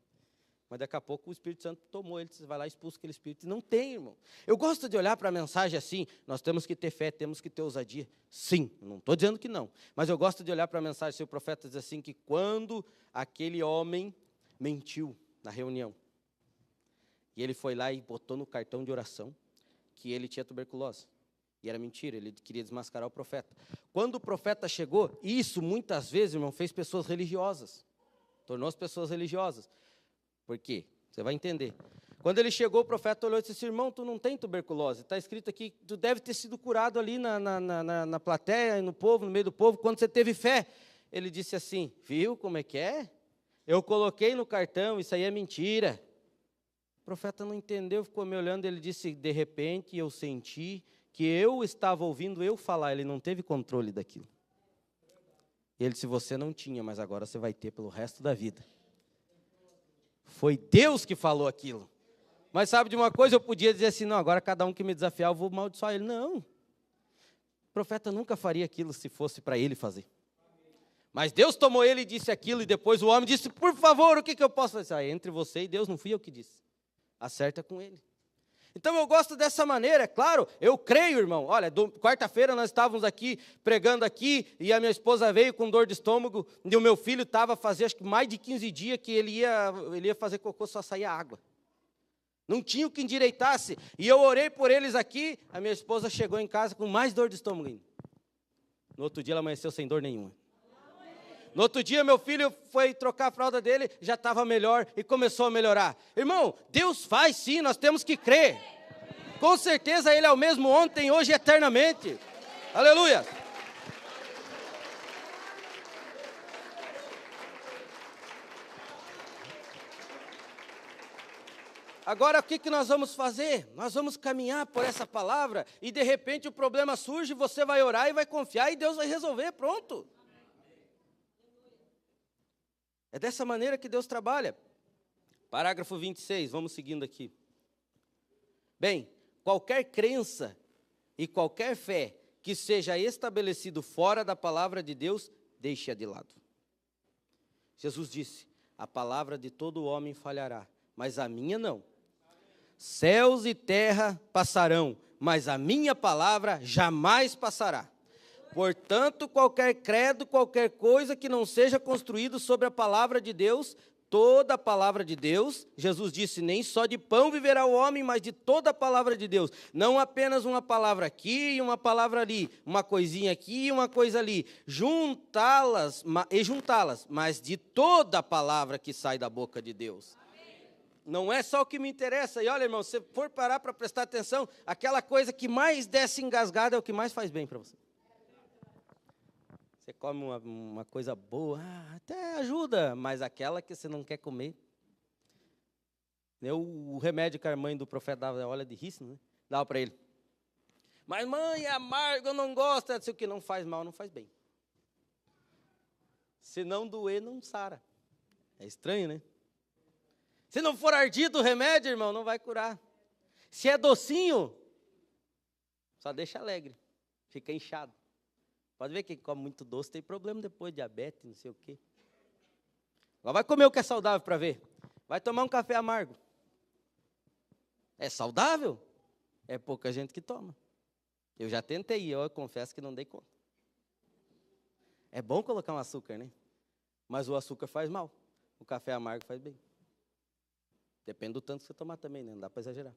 Mas daqui a pouco o Espírito Santo tomou ele, você vai lá e expulsa aquele espírito. E não tem, irmão. Eu gosto de olhar para a mensagem assim, nós temos que ter fé, temos que ter ousadia. Sim, não estou dizendo que não. Mas eu gosto de olhar para a mensagem, se o profeta diz assim, que quando aquele homem mentiu na reunião, e ele foi lá e botou no cartão de oração que ele tinha tuberculose. E era mentira, ele queria desmascarar o profeta. Quando o profeta chegou, isso muitas vezes, irmão, fez pessoas religiosas. Tornou as pessoas religiosas. Por quê? Você vai entender. Quando ele chegou, o profeta olhou e disse, irmão, tu não tem tuberculose. Está escrito aqui, tu deve ter sido curado ali na plateia, no povo, no meio do povo, quando você teve fé. Ele disse assim, viu como é que é? Eu coloquei no cartão, isso aí é mentira. O profeta não entendeu, ficou me olhando, ele disse, de repente eu senti que eu estava ouvindo eu falar, ele não teve controle daquilo. Ele disse, você não tinha, mas agora você vai ter pelo resto da vida. Foi Deus que falou aquilo. Mas sabe de uma coisa, eu podia dizer assim, não, agora cada um que me desafiar, eu vou amaldiçoar ele. Não. O profeta nunca faria aquilo se fosse para ele fazer. Mas Deus tomou ele e disse aquilo, e depois o homem disse, por favor, o que eu posso fazer? Entre você e Deus, não fui eu que disse. Acerta com ele. Então eu gosto dessa maneira, é claro, eu creio, irmão. Olha, quarta-feira nós estávamos aqui, pregando aqui, e a minha esposa veio com dor de estômago, e o meu filho estava fazendo, acho que mais de 15 dias, que ele ia fazer cocô, só saía água. Não tinha o que endireitasse. E eu orei por eles aqui, a minha esposa chegou em casa com mais dor de estômago ainda. No outro dia ela amanheceu sem dor nenhuma. No outro dia, meu filho foi trocar a fralda dele, já estava melhor e começou a melhorar. Irmão, Deus faz sim, nós temos que crer. Com certeza Ele é o mesmo ontem, hoje e eternamente. Aleluia. Agora, o que nós vamos fazer? Nós vamos caminhar por essa palavra e, de repente, o problema surge, você vai orar e vai confiar e Deus vai resolver, pronto. É dessa maneira que Deus trabalha. Parágrafo 26, vamos seguindo aqui. Bem, qualquer crença e qualquer fé que seja estabelecido fora da palavra de Deus, deixe-a de lado. Jesus disse, a palavra de todo homem falhará, mas a minha não. Céus e terra passarão, mas a minha palavra jamais passará. Portanto, qualquer credo, qualquer coisa que não seja construído sobre a palavra de Deus, toda a palavra de Deus, Jesus disse, nem só de pão viverá o homem, mas de toda a palavra de Deus. Não apenas uma palavra aqui e uma palavra ali, uma coisinha aqui e uma coisa ali. Juntá-las, mas de toda a palavra que sai da boca de Deus. Não é só o que me interessa. E olha, irmão, se for parar para prestar atenção, aquela coisa que mais desce engasgada é o que mais faz bem para você. Você come uma coisa boa, até ajuda, mas aquela que você não quer comer. O remédio que a mãe do profeta dava, óleo de rícino, né? Dava para ele. Mas mãe, é amargo, eu não gosto. Se o que não faz mal, não faz bem. Se não doer, não sara. É estranho, né? Se não for ardido o remédio, irmão, não vai curar. Se é docinho, só deixa alegre, fica inchado. Pode ver que quem come muito doce tem problema depois, diabetes, não sei o quê. Agora vai comer o que é saudável para ver. Vai tomar um café amargo. É saudável? É pouca gente que toma. Eu já tentei, eu confesso que não dei conta. É bom colocar um açúcar, né? Mas o açúcar faz mal. O café amargo faz bem. Depende do tanto que você tomar também, né? Não dá para exagerar.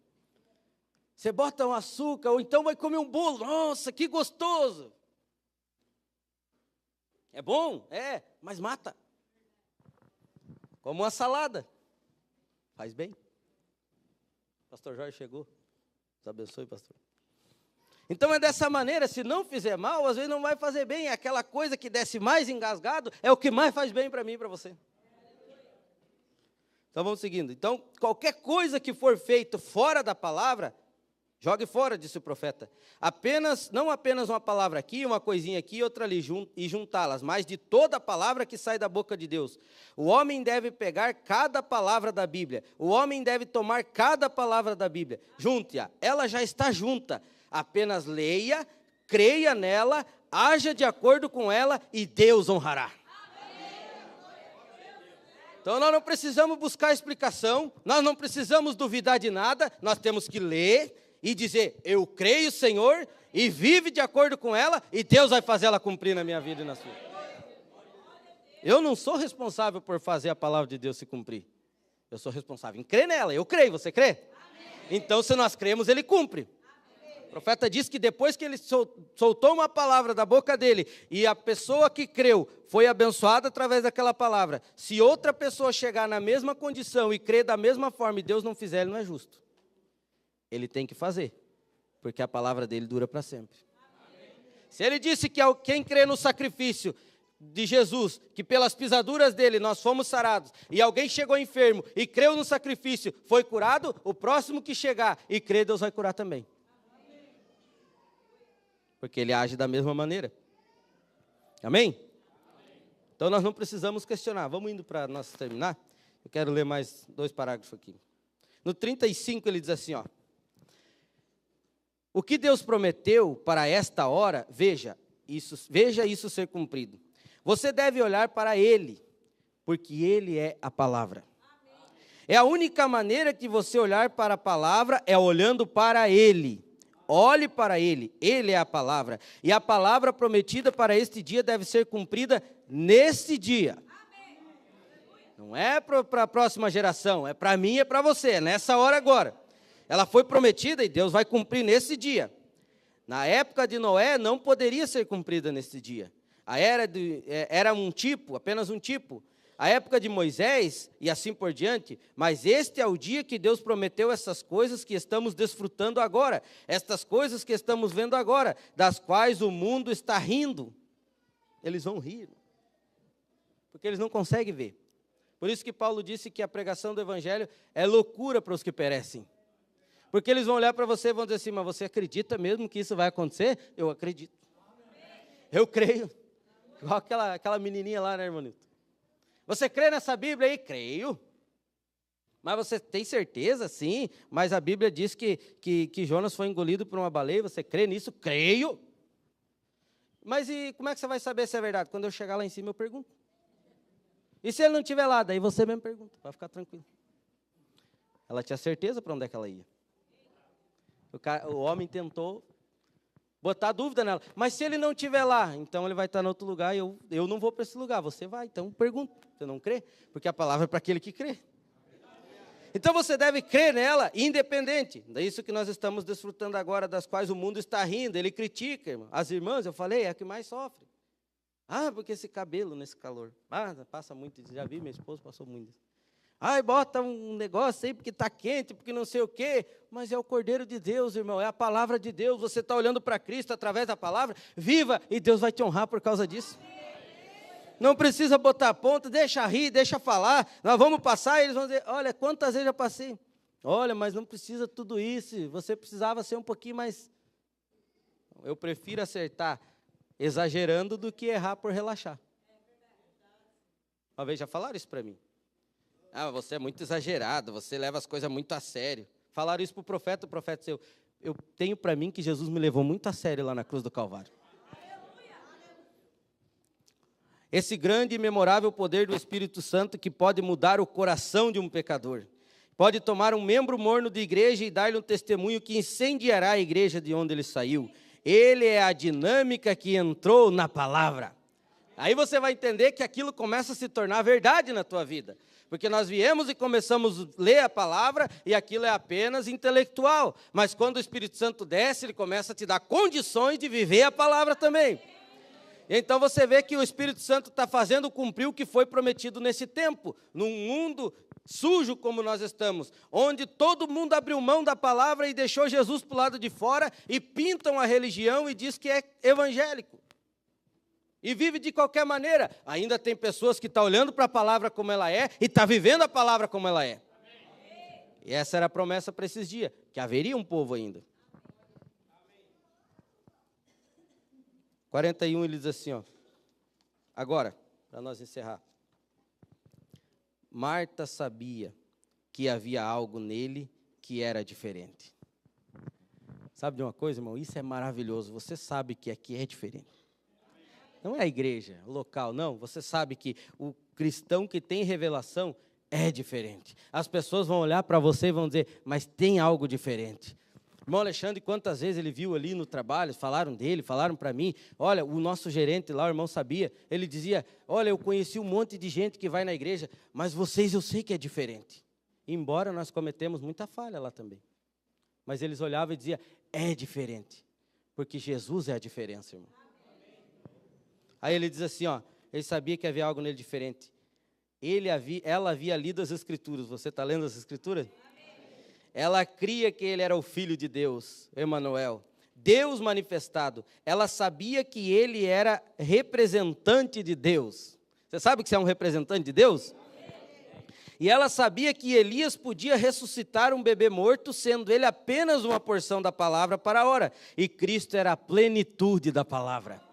Você bota um açúcar, ou então vai comer um bolo. Nossa, que gostoso! É bom? É, mas mata. Como uma salada. Faz bem. Pastor Jorge chegou. Deus abençoe, pastor. Então é dessa maneira, se não fizer mal, às vezes não vai fazer bem. Aquela coisa que desce mais engasgado é o que mais faz bem para mim e para você. Então vamos seguindo. Então, qualquer coisa que for feito fora da palavra, Jogue fora, disse o profeta. Não apenas uma palavra aqui, uma coisinha aqui, outra ali, e juntá-las, mas de toda a palavra que sai da boca de Deus. O homem deve pegar cada palavra da Bíblia. O homem deve tomar cada palavra da Bíblia. Junte-a, ela já está junta. Apenas leia, creia nela, haja de acordo com ela e Deus honrará. Então nós não precisamos buscar explicação, nós não precisamos duvidar de nada, nós temos que ler e dizer, eu creio, Senhor, e vive de acordo com ela, e Deus vai fazer ela cumprir na minha vida e na sua. Eu não sou responsável por fazer a palavra de Deus se cumprir. Eu sou responsável em crer nela, eu creio, você crê? Amém. Então se nós cremos, ele cumpre. Amém. O profeta diz que depois que ele soltou uma palavra da boca dele, e a pessoa que creu foi abençoada através daquela palavra, se outra pessoa chegar na mesma condição e crer da mesma forma, e Deus não fizer, ele não é justo. Ele tem que fazer, porque a palavra dele dura para sempre. Amém. Se ele disse que quem crê no sacrifício de Jesus, que pelas pisaduras dele nós fomos sarados, e alguém chegou enfermo e creu no sacrifício, foi curado, o próximo que chegar e crer, Deus vai curar também. Amém. Porque ele age da mesma maneira. Amém? Amém? Então nós não precisamos questionar. Vamos indo para nós terminar. Eu quero ler mais 2 parágrafos aqui. No 35 ele diz assim, ó. O que Deus prometeu para esta hora, veja isso ser cumprido. Você deve olhar para Ele, porque Ele é a palavra. Amém. É a única maneira que você olhar para a palavra, é olhando para Ele. Olhe para Ele, Ele é a palavra. E a palavra prometida para este dia deve ser cumprida neste dia. Amém. Não é para a próxima geração, é para mim e é para você, é nessa hora agora. Ela foi prometida e Deus vai cumprir nesse dia. Na época de Noé, não poderia ser cumprida nesse dia. A era era um tipo, apenas um tipo. A época de Moisés, e assim por diante. Mas este é o dia que Deus prometeu essas coisas que estamos desfrutando agora. Estas coisas que estamos vendo agora, das quais o mundo está rindo. Eles vão rir, porque eles não conseguem ver. Por isso que Paulo disse que a pregação do Evangelho é loucura para os que perecem. Porque eles vão olhar para você e vão dizer assim, mas você acredita mesmo que isso vai acontecer? Eu acredito. Eu creio. Igual aquela menininha lá, né, irmão Nilton? Você crê nessa Bíblia aí? Creio. Mas você tem certeza? Sim. Mas a Bíblia diz que Jonas foi engolido por uma baleia. Você crê nisso? Creio. Mas e como é que você vai saber se é verdade? Quando eu chegar lá em cima, eu pergunto. E se ele não estiver lá? Daí você mesmo pergunta, para ficar tranquilo. Ela tinha certeza para onde é que ela ia. O homem tentou botar dúvida nela. Mas se ele não estiver lá, então ele vai estar em outro lugar e eu não vou para esse lugar. Você vai, então pergunta. Você não crê? Porque a palavra é para aquele que crê. Então você deve crer nela, independente. É isso que nós estamos desfrutando agora, das quais o mundo está rindo. Ele critica, irmão. As irmãs, eu falei, é a que mais sofre. Ah, porque esse cabelo nesse calor. Ah, passa muito. Já vi, minha esposa passou muito. Ai, bota um negócio aí porque está quente, porque não sei o quê. Mas é o Cordeiro de Deus, irmão, é a palavra de Deus. Você está olhando para Cristo através da palavra, viva, e Deus vai te honrar por causa disso. Não precisa botar a ponta, deixa rir, deixa falar. Nós vamos passar e eles vão dizer, olha, quantas vezes já passei. Olha, mas não precisa tudo isso, você precisava ser um pouquinho mais... Eu prefiro acertar exagerando do que errar por relaxar. Uma vez já falaram isso para mim. Ah, você é muito exagerado, você leva as coisas muito a sério. Falaram isso para o profeta disse, eu tenho para mim que Jesus me levou muito a sério lá na cruz do Calvário. Esse grande e memorável poder do Espírito Santo que pode mudar o coração de um pecador. Pode tomar um membro morno de igreja e dar-lhe um testemunho que incendiará a igreja de onde ele saiu. Ele é a dinâmica que entrou na palavra. Aí você vai entender que aquilo começa a se tornar verdade na tua vida. Porque nós viemos e começamos a ler a palavra e aquilo é apenas intelectual. Mas quando o Espírito Santo desce, ele começa a te dar condições de viver a palavra também. Então você vê que o Espírito Santo está fazendo cumprir o que foi prometido nesse tempo. Num mundo sujo como nós estamos, onde todo mundo abriu mão da palavra e deixou Jesus para o lado de fora e pintam a religião e diz que é evangélico. E vive de qualquer maneira. Ainda tem pessoas que estão olhando para a palavra como ela é e estão vivendo a palavra como ela é. Amém. E essa era a promessa para esses dias, que haveria um povo ainda. 41 ele diz assim, ó. Agora, para nós encerrar. Marta sabia que havia algo nele que era diferente. Sabe de uma coisa, irmão? Isso é maravilhoso. Você sabe que aqui é diferente. Não é a igreja, o local, não. Você sabe que o cristão que tem revelação é diferente. As pessoas vão olhar para você e vão dizer, mas tem algo diferente. Irmão Alexandre, quantas vezes ele viu ali no trabalho, falaram dele, falaram para mim, olha, o nosso gerente lá, o irmão sabia, ele dizia, olha, eu conheci um monte de gente que vai na igreja, mas vocês eu sei que é diferente. Embora nós cometemos muita falha lá também. Mas eles olhavam e diziam, é diferente, porque Jesus é a diferença, irmão. Aí ele diz assim, ó, ele sabia que havia algo nele diferente. Ela havia lido as Escrituras, você está lendo as Escrituras? Ela cria que ele era o Filho de Deus, Emanuel, Deus manifestado. Ela sabia que ele era representante de Deus. Você sabe que você é um representante de Deus? E ela sabia que Elias podia ressuscitar um bebê morto, sendo ele apenas uma porção da palavra para a hora. E Cristo era a plenitude da palavra.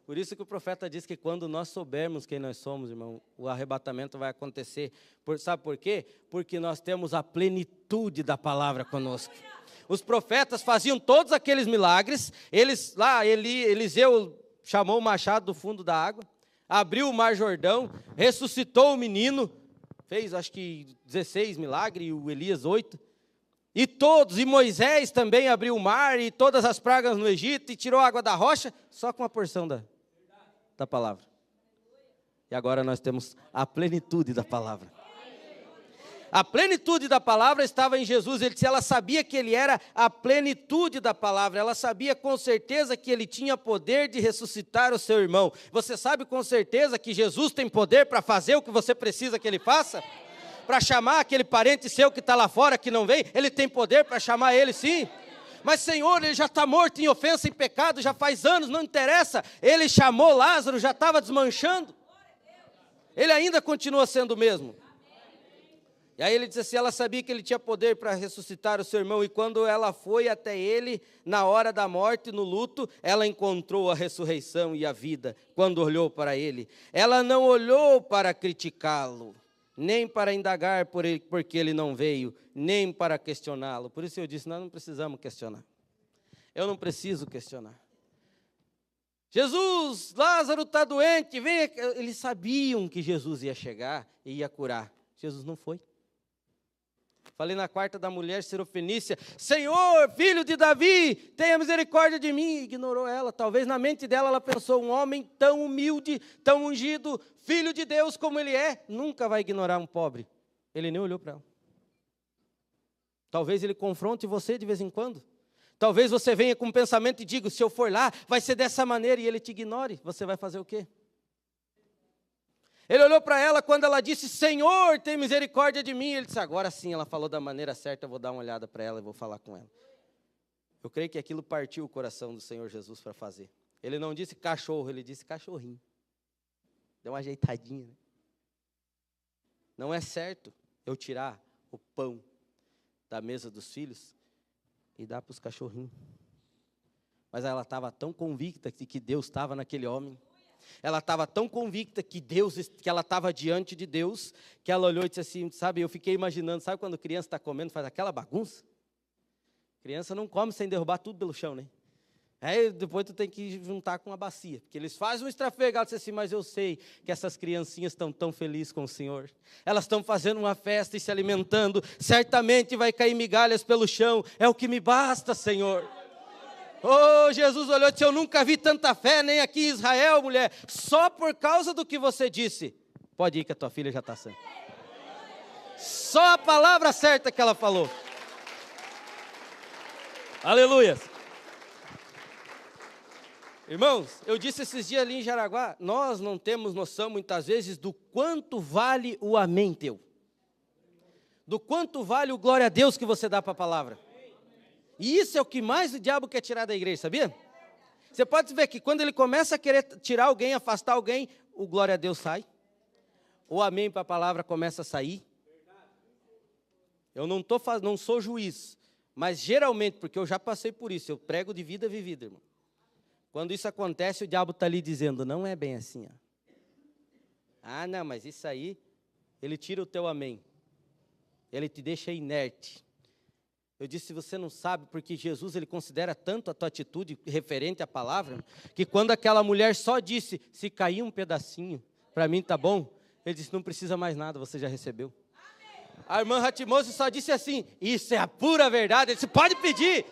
Por isso que o profeta diz que quando nós soubermos quem nós somos, irmão, o arrebatamento vai acontecer. Sabe por quê? Porque nós temos a plenitude da palavra conosco. Os profetas faziam todos aqueles milagres. Eliseu chamou o machado do fundo da água, abriu o mar Jordão, ressuscitou o menino, fez acho que 16 milagres, e o Elias 8. E Moisés também abriu o mar e todas as pragas no Egito e tirou a água da rocha, só com uma porção da palavra. E agora nós temos a plenitude da palavra. A plenitude da palavra estava em Jesus. Ele disse, ela sabia que ele era a plenitude da palavra. Ela sabia com certeza que ele tinha poder de ressuscitar o seu irmão. Você sabe com certeza que Jesus tem poder para fazer o que você precisa que ele faça? Para chamar aquele parente seu que está lá fora, que não vem, ele tem poder para chamar ele, sim. Mas Senhor, ele já está morto em ofensa e pecado, já faz anos, não interessa. Ele chamou Lázaro, já estava desmanchando. Ele ainda continua sendo o mesmo. E aí ele disse assim, ela sabia que ele tinha poder para ressuscitar o seu irmão, e quando ela foi até ele, na hora da morte, no luto, ela encontrou a ressurreição e a vida, quando olhou para ele. Ela não olhou para criticá-lo, nem para indagar por ele, porque ele não veio, nem para questioná-lo. Por isso eu disse, nós não precisamos questionar. Eu não preciso questionar. Jesus, Lázaro está doente, vem. Eles sabiam que Jesus ia chegar e ia curar. Jesus não foi. Falei na quarta da mulher sirofenícia, Senhor, filho de Davi, tenha misericórdia de mim. Ignorou ela. Talvez na mente dela ela pensou, um homem tão humilde, tão ungido, filho de Deus como ele é, nunca vai ignorar um pobre. Ele nem olhou para ela. Talvez ele confronte você de vez em quando. Talvez você venha com um pensamento e diga, se eu for lá, vai ser dessa maneira, e ele te ignore. Você vai fazer o quê? Ele olhou para ela quando ela disse, Senhor, tem misericórdia de mim. Ele disse, agora sim, ela falou da maneira certa, eu vou dar uma olhada para ela e vou falar com ela. Eu creio que aquilo partiu o coração do Senhor Jesus para fazer. Ele não disse cachorro, ele disse cachorrinho. Deu uma ajeitadinha, né? Não é certo eu tirar o pão da mesa dos filhos e dar para os cachorrinhos. Mas ela estava tão convicta de que Deus estava naquele homem. Ela estava tão convicta que ela estava diante de Deus, que ela olhou e disse assim, sabe, eu fiquei imaginando, sabe quando criança está comendo, faz aquela bagunça? Criança não come sem derrubar tudo pelo chão, né? Aí depois tu tem que juntar com a bacia, porque eles fazem um estrafegado, disse assim, mas eu sei que essas criancinhas estão tão felizes com o Senhor. Elas estão fazendo uma festa e se alimentando, certamente vai cair migalhas pelo chão, é o que me basta, Senhor. Oh, Jesus olhou e disse, eu nunca vi tanta fé, nem aqui em Israel, mulher, só por causa do que você disse. Pode ir que a tua filha já está sã. Só a palavra certa que ela falou. Aleluia. Irmãos, eu disse esses dias ali em Jaraguá, nós não temos noção muitas vezes do quanto vale o amém teu. Do quanto vale o glória a Deus que você dá para a palavra. E isso é o que mais o diabo quer tirar da igreja, sabia? Você pode ver que quando ele começa a querer tirar alguém, afastar alguém, o glória a Deus sai. O amém para a palavra começa a sair. Eu não sou juiz, mas geralmente, porque eu já passei por isso, eu prego de vida vivida, irmão. Quando isso acontece, o diabo está ali dizendo, não é bem assim. Ó. Ah, não, mas isso aí, ele tira o teu amém. Ele te deixa inerte. Eu disse, você não sabe, porque Jesus, ele considera tanto a tua atitude referente à palavra, que quando aquela mulher só disse, se cair um pedacinho, para mim tá bom, ele disse, não precisa mais nada, você já recebeu. A irmã Ratimose só disse assim, isso é a pura verdade, ele disse, pode pedir.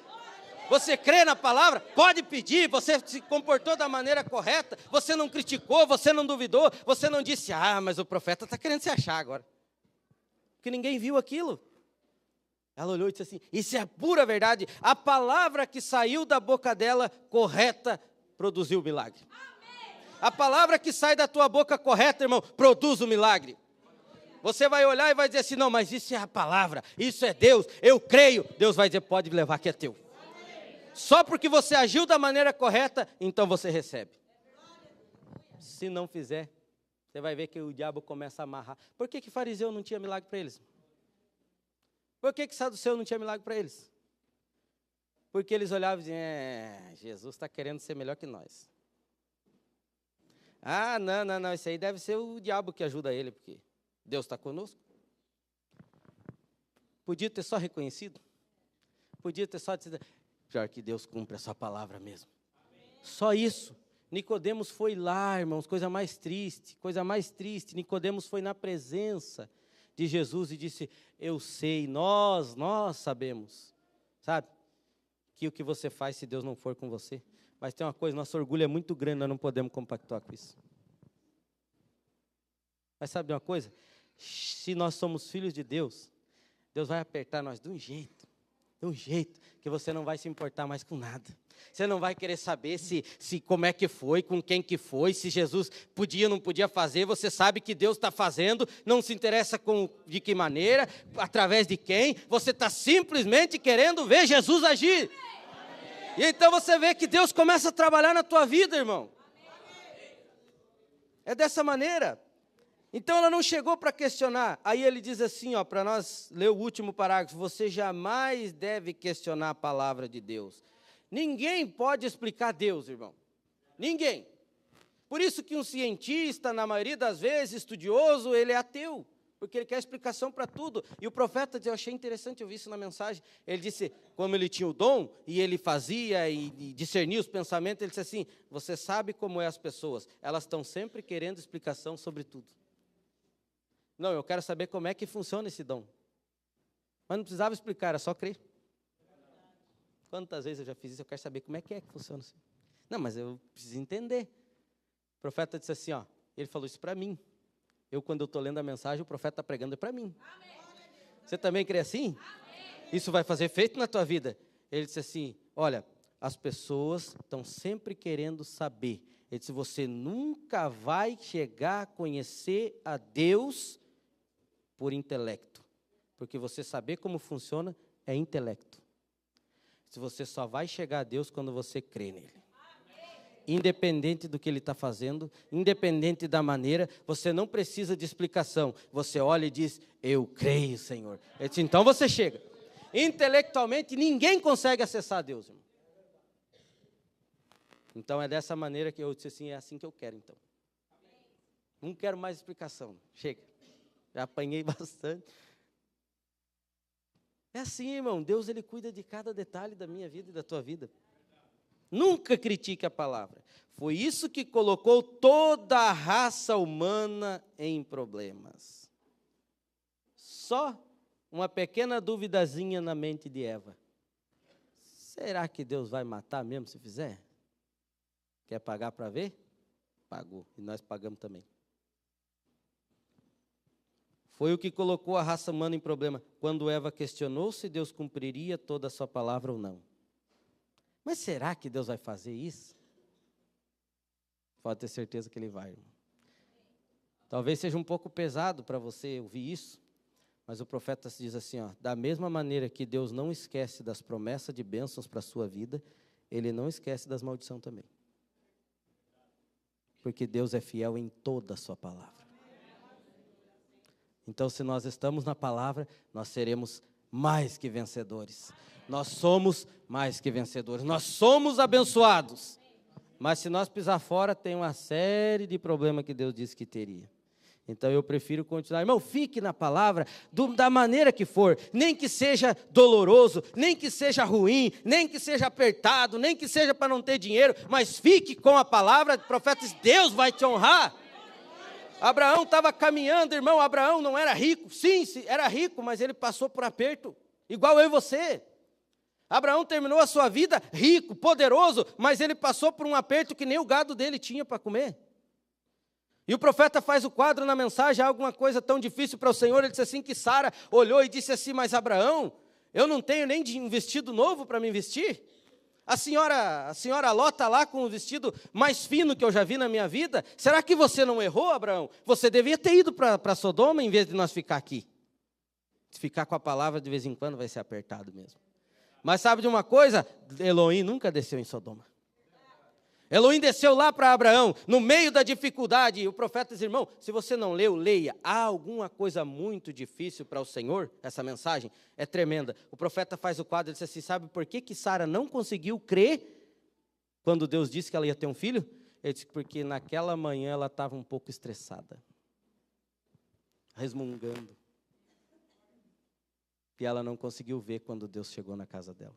Você crê na palavra? Pode pedir, você se comportou da maneira correta, você não criticou, você não duvidou, você não disse, mas o profeta está querendo se achar agora. Porque ninguém viu aquilo. Ela olhou e disse assim, isso é a pura verdade, a palavra que saiu da boca dela, correta, produziu o milagre. A palavra que sai da tua boca correta, irmão, produz o milagre. Você vai olhar e vai dizer assim, não, mas isso é a palavra, isso é Deus, eu creio. Deus vai dizer, pode levar que é teu. Só porque você agiu da maneira correta, então você recebe. Se não fizer, você vai ver que o diabo começa a amarrar. Por que fariseu não tinha milagre para eles? Por que saduceu não tinha milagre para eles? Porque eles olhavam e diziam, Jesus está querendo ser melhor que nós. Ah, não, isso aí deve ser o diabo que ajuda ele, porque Deus está conosco. Podia ter só reconhecido. Podia ter só dito, pior que Deus cumpre a sua palavra mesmo. Só isso. Nicodemos foi lá, irmãos, coisa mais triste. Nicodemos foi na presença de Jesus e disse, eu sei, nós sabemos, sabe, que o que você faz se Deus não for com você. Mas tem uma coisa, nosso orgulho é muito grande, nós não podemos compactuar com isso. Mas sabe uma coisa? Se nós somos filhos de Deus, Deus vai apertar nós de um jeito que você não vai se importar mais com nada. Você não vai querer saber se como é que foi, com quem que foi, se Jesus podia ou não podia fazer. Você sabe que Deus está fazendo, não se interessa de que maneira, através de quem. Você está simplesmente querendo ver Jesus agir. E então você vê que Deus começa a trabalhar na tua vida, irmão. É dessa maneira. Então ela não chegou para questionar. Aí ele diz assim, para nós ler o último parágrafo, você jamais deve questionar a palavra de Deus. Ninguém pode explicar Deus, irmão. Ninguém. Por isso que um cientista, na maioria das vezes, estudioso, ele é ateu, porque ele quer explicação para tudo. E o profeta, eu achei interessante, eu vi isso na mensagem, ele disse, como ele tinha o dom, e ele fazia e discernia os pensamentos, ele disse assim, você sabe como é as pessoas, elas estão sempre querendo explicação sobre tudo. Não, eu quero saber como é que funciona esse dom. Mas não precisava explicar, era só crer. Quantas vezes eu já fiz isso, eu quero saber como é que funciona assim. Não, mas eu preciso entender. O profeta disse assim, ele falou isso para mim. Quando eu estou lendo a mensagem, o profeta está pregando para mim. Amém. Você também crê assim? Amém. Isso vai fazer efeito na tua vida. Ele disse assim, olha, as pessoas estão sempre querendo saber. Ele disse, você nunca vai chegar a conhecer a Deus por intelecto. Porque você saber como funciona é intelecto. Se você só vai chegar a Deus quando você crê nele. Independente do que ele está fazendo, independente da maneira, você não precisa de explicação. Você olha e diz, eu creio, Senhor. Ele diz, então você chega. Intelectualmente, ninguém consegue acessar Deus, irmão. Então é dessa maneira que eu disse assim, é assim que eu quero então. Não quero mais explicação, chega. Já apanhei bastante. É assim, irmão, Deus ele cuida de cada detalhe da minha vida e da tua vida. Nunca critique a palavra. Foi isso que colocou toda a raça humana em problemas. Só uma pequena duvidazinha na mente de Eva. Será que Deus vai matar mesmo se fizer? Quer pagar para ver? Pagou. E nós pagamos também. Foi o que colocou a raça humana em problema. Quando Eva questionou se Deus cumpriria toda a sua palavra ou não. Mas será que Deus vai fazer isso? Pode ter certeza que Ele vai, irmão. Talvez seja um pouco pesado para você ouvir isso, mas o profeta diz assim, da mesma maneira que Deus não esquece das promessas de bênçãos para a sua vida, Ele não esquece das maldições também. Porque Deus é fiel em toda a sua palavra. Então, se nós estamos na palavra, nós seremos mais que vencedores. Nós somos mais que vencedores. Nós somos abençoados. Mas se nós pisar fora, tem uma série de problemas que Deus disse que teria. Então eu prefiro continuar. Irmão, fique na palavra da maneira que for. Nem que seja doloroso, nem que seja ruim, nem que seja apertado, nem que seja para não ter dinheiro. Mas fique com a palavra, profetas, Deus vai te honrar. Abraão estava caminhando, irmão. Abraão não era rico. Sim, era rico, mas ele passou por aperto. Igual eu e você. Abraão terminou a sua vida rico, poderoso, mas ele passou por um aperto que nem o gado dele tinha para comer. E o profeta faz o quadro na mensagem, alguma coisa tão difícil para o Senhor, ele disse assim que Sara olhou e disse assim, mas Abraão, eu não tenho nem um vestido novo para me vestir? A senhora Ló está lá com o vestido mais fino que eu já vi na minha vida, será que você não errou, Abraão? Você devia ter ido para Sodoma em vez de nós ficar aqui. Se ficar com a palavra de vez em quando vai ser apertado mesmo. Mas sabe de uma coisa? Elohim nunca desceu em Sodoma. Elohim desceu lá para Abraão, no meio da dificuldade, e o profeta diz, irmão, se você não leu, leia, há alguma coisa muito difícil para o Senhor? Essa mensagem é tremenda. O profeta faz o quadro e diz assim, sabe por que Sara não conseguiu crer quando Deus disse que ela ia ter um filho? Ele disse, porque naquela manhã ela estava um pouco estressada, resmungando, e ela não conseguiu ver quando Deus chegou na casa dela.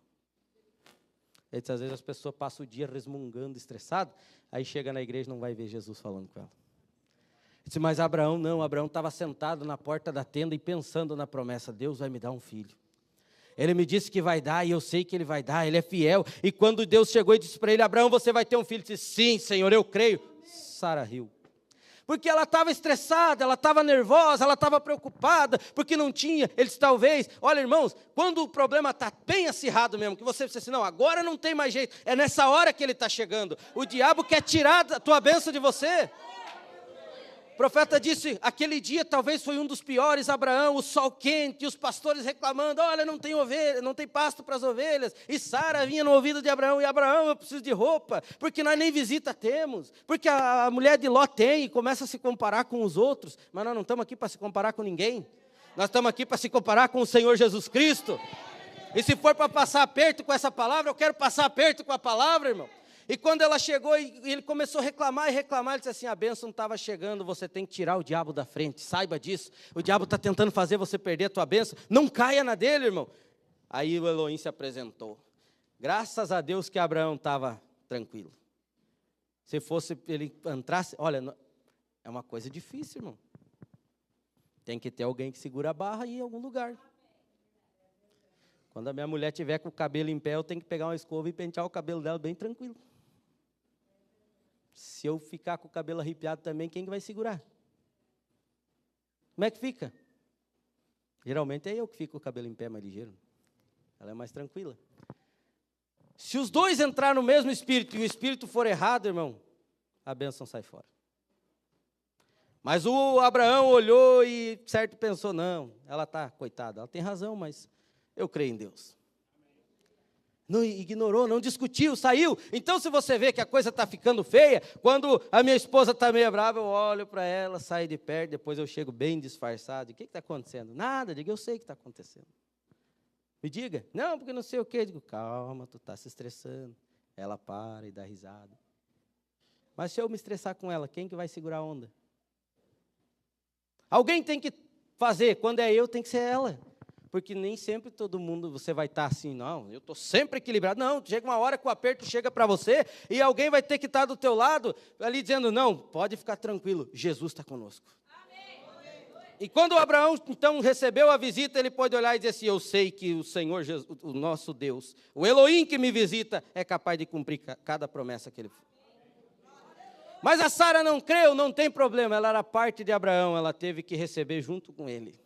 Ele disse, às vezes as pessoas passam o dia resmungando, estressado, aí chega na igreja e não vai ver Jesus falando com ela. Ele disse, mas Abraão não, Abraão estava sentado na porta da tenda e pensando na promessa, Deus vai me dar um filho. Ele me disse que vai dar e eu sei que ele vai dar, ele é fiel. E quando Deus chegou e disse para ele, Abraão, você vai ter um filho, ele disse, sim, Senhor, eu creio. Sara riu. Porque ela estava estressada, ela estava nervosa, ela estava preocupada, porque não tinha, eles talvez, olha irmãos, quando o problema está bem acirrado mesmo, que você pensa assim, não, agora não tem mais jeito, é nessa hora que ele está chegando, o diabo quer tirar a tua bênção de você. O profeta disse, aquele dia talvez foi um dos piores, Abraão, o sol quente, os pastores reclamando, olha, não tem ovelha, não tem pasto para as ovelhas, e Sara vinha no ouvido de Abraão, e Abraão, eu preciso de roupa, porque nós nem visita temos, porque a mulher de Ló tem, e começa a se comparar com os outros, mas nós não estamos aqui para se comparar com ninguém, nós estamos aqui para se comparar com o Senhor Jesus Cristo, e se for para passar aperto com essa palavra, eu quero passar aperto com a palavra, irmão. E quando ela chegou e ele começou a reclamar, ele disse assim, a bênção não estava chegando, você tem que tirar o diabo da frente, saiba disso, o diabo está tentando fazer você perder a tua bênção, não caia na dele, irmão. Aí o Elohim se apresentou, graças a Deus que Abraão estava tranquilo. Se fosse ele entrasse, olha, é uma coisa difícil, irmão. Tem que ter alguém que segura a barra e ir em algum lugar. Quando a minha mulher estiver com o cabelo em pé, eu tenho que pegar uma escova e pentear o cabelo dela bem tranquilo. Se eu ficar com o cabelo arrepiado também, quem vai segurar? Como é que fica? Geralmente é eu que fico com o cabelo em pé mais ligeiro. Ela é mais tranquila. Se os dois entrarem no mesmo espírito e o espírito for errado, irmão, a bênção sai fora. Mas o Abraão olhou e certo pensou, não, ela está, coitada, ela tem razão, mas eu creio em Deus. Não ignorou, não discutiu, saiu. Então, se você vê que a coisa está ficando feia, quando a minha esposa está meio brava, eu olho para ela, saio de perto, depois eu chego bem disfarçado. O que está acontecendo? Nada, diga, eu sei o que está acontecendo. Me diga. Não, porque não sei o quê. Eu digo, calma, tu está se estressando. Ela para e dá risada. Mas se eu me estressar com ela, quem que vai segurar a onda? Alguém tem que fazer, quando é eu, tem que ser ela. Porque nem sempre todo mundo, você vai estar assim, não, eu estou sempre equilibrado. Não, chega uma hora que o aperto chega para você e alguém vai ter que estar do teu lado, ali dizendo, não, pode ficar tranquilo, Jesus está conosco. Amém. E quando o Abraão, então, recebeu a visita, ele pôde olhar e dizer assim, eu sei que o Senhor, Jesus, o nosso Deus, o Elohim que me visita, é capaz de cumprir cada promessa que ele fez. Mas a Sara não creu, não tem problema, ela era parte de Abraão, ela teve que receber junto com ele.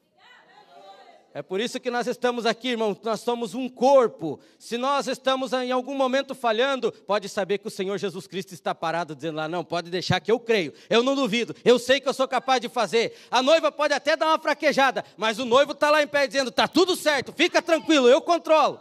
É por isso que nós estamos aqui, irmão, nós somos um corpo. Se nós estamos em algum momento falhando, pode saber que o Senhor Jesus Cristo está parado, dizendo lá, não, pode deixar que eu creio, eu não duvido, eu sei que eu sou capaz de fazer. A noiva pode até dar uma fraquejada, mas o noivo está lá em pé dizendo, está tudo certo, fica tranquilo, eu controlo.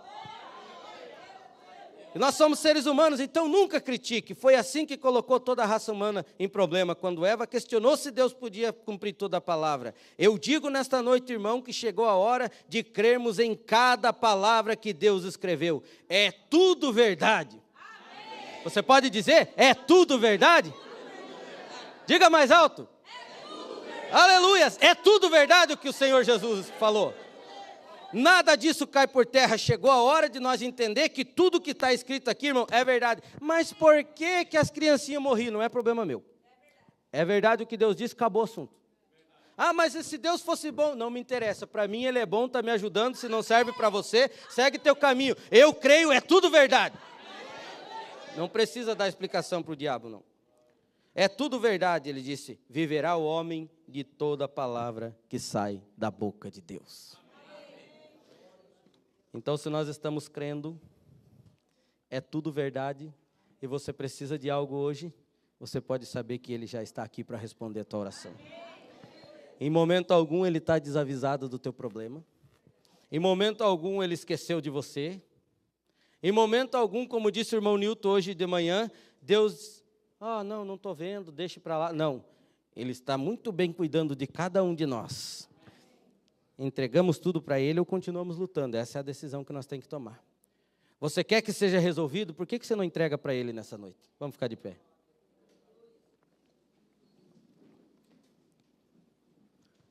E nós somos seres humanos, então nunca critique. Foi assim que colocou toda a raça humana em problema, quando Eva questionou se Deus podia cumprir toda a palavra. Eu digo nesta noite, irmão, que chegou a hora de crermos em cada palavra que Deus escreveu. É tudo verdade. Amém. Você pode dizer, é tudo verdade? Diga mais alto. Aleluias, é tudo verdade o que o Senhor Jesus falou. Nada disso cai por terra. Chegou a hora de nós entender que tudo que está escrito aqui, irmão, é verdade. Mas por que que as criancinhas morriam? Não é problema meu. É verdade o que Deus disse, acabou o assunto. Ah, mas se Deus fosse bom, não me interessa. Para mim ele é bom, está me ajudando. Se não serve para você, segue teu caminho. Eu creio, é tudo verdade. Não precisa dar explicação para o diabo, não. É tudo verdade, ele disse. Viverá o homem de toda palavra que sai da boca de Deus. Então, se nós estamos crendo, é tudo verdade, e você precisa de algo hoje, você pode saber que Ele já está aqui para responder a tua oração. Em momento algum Ele está desavisado do teu problema. Em momento algum Ele esqueceu de você. Em momento algum, como disse o irmão Nilton hoje de manhã, Deus, não estou vendo, deixe para lá. Não, Ele está muito bem cuidando de cada um de nós. Entregamos tudo para Ele ou continuamos lutando? Essa é a decisão que nós temos que tomar. Você quer que seja resolvido? Por que você não entrega para Ele nessa noite? Vamos ficar de pé.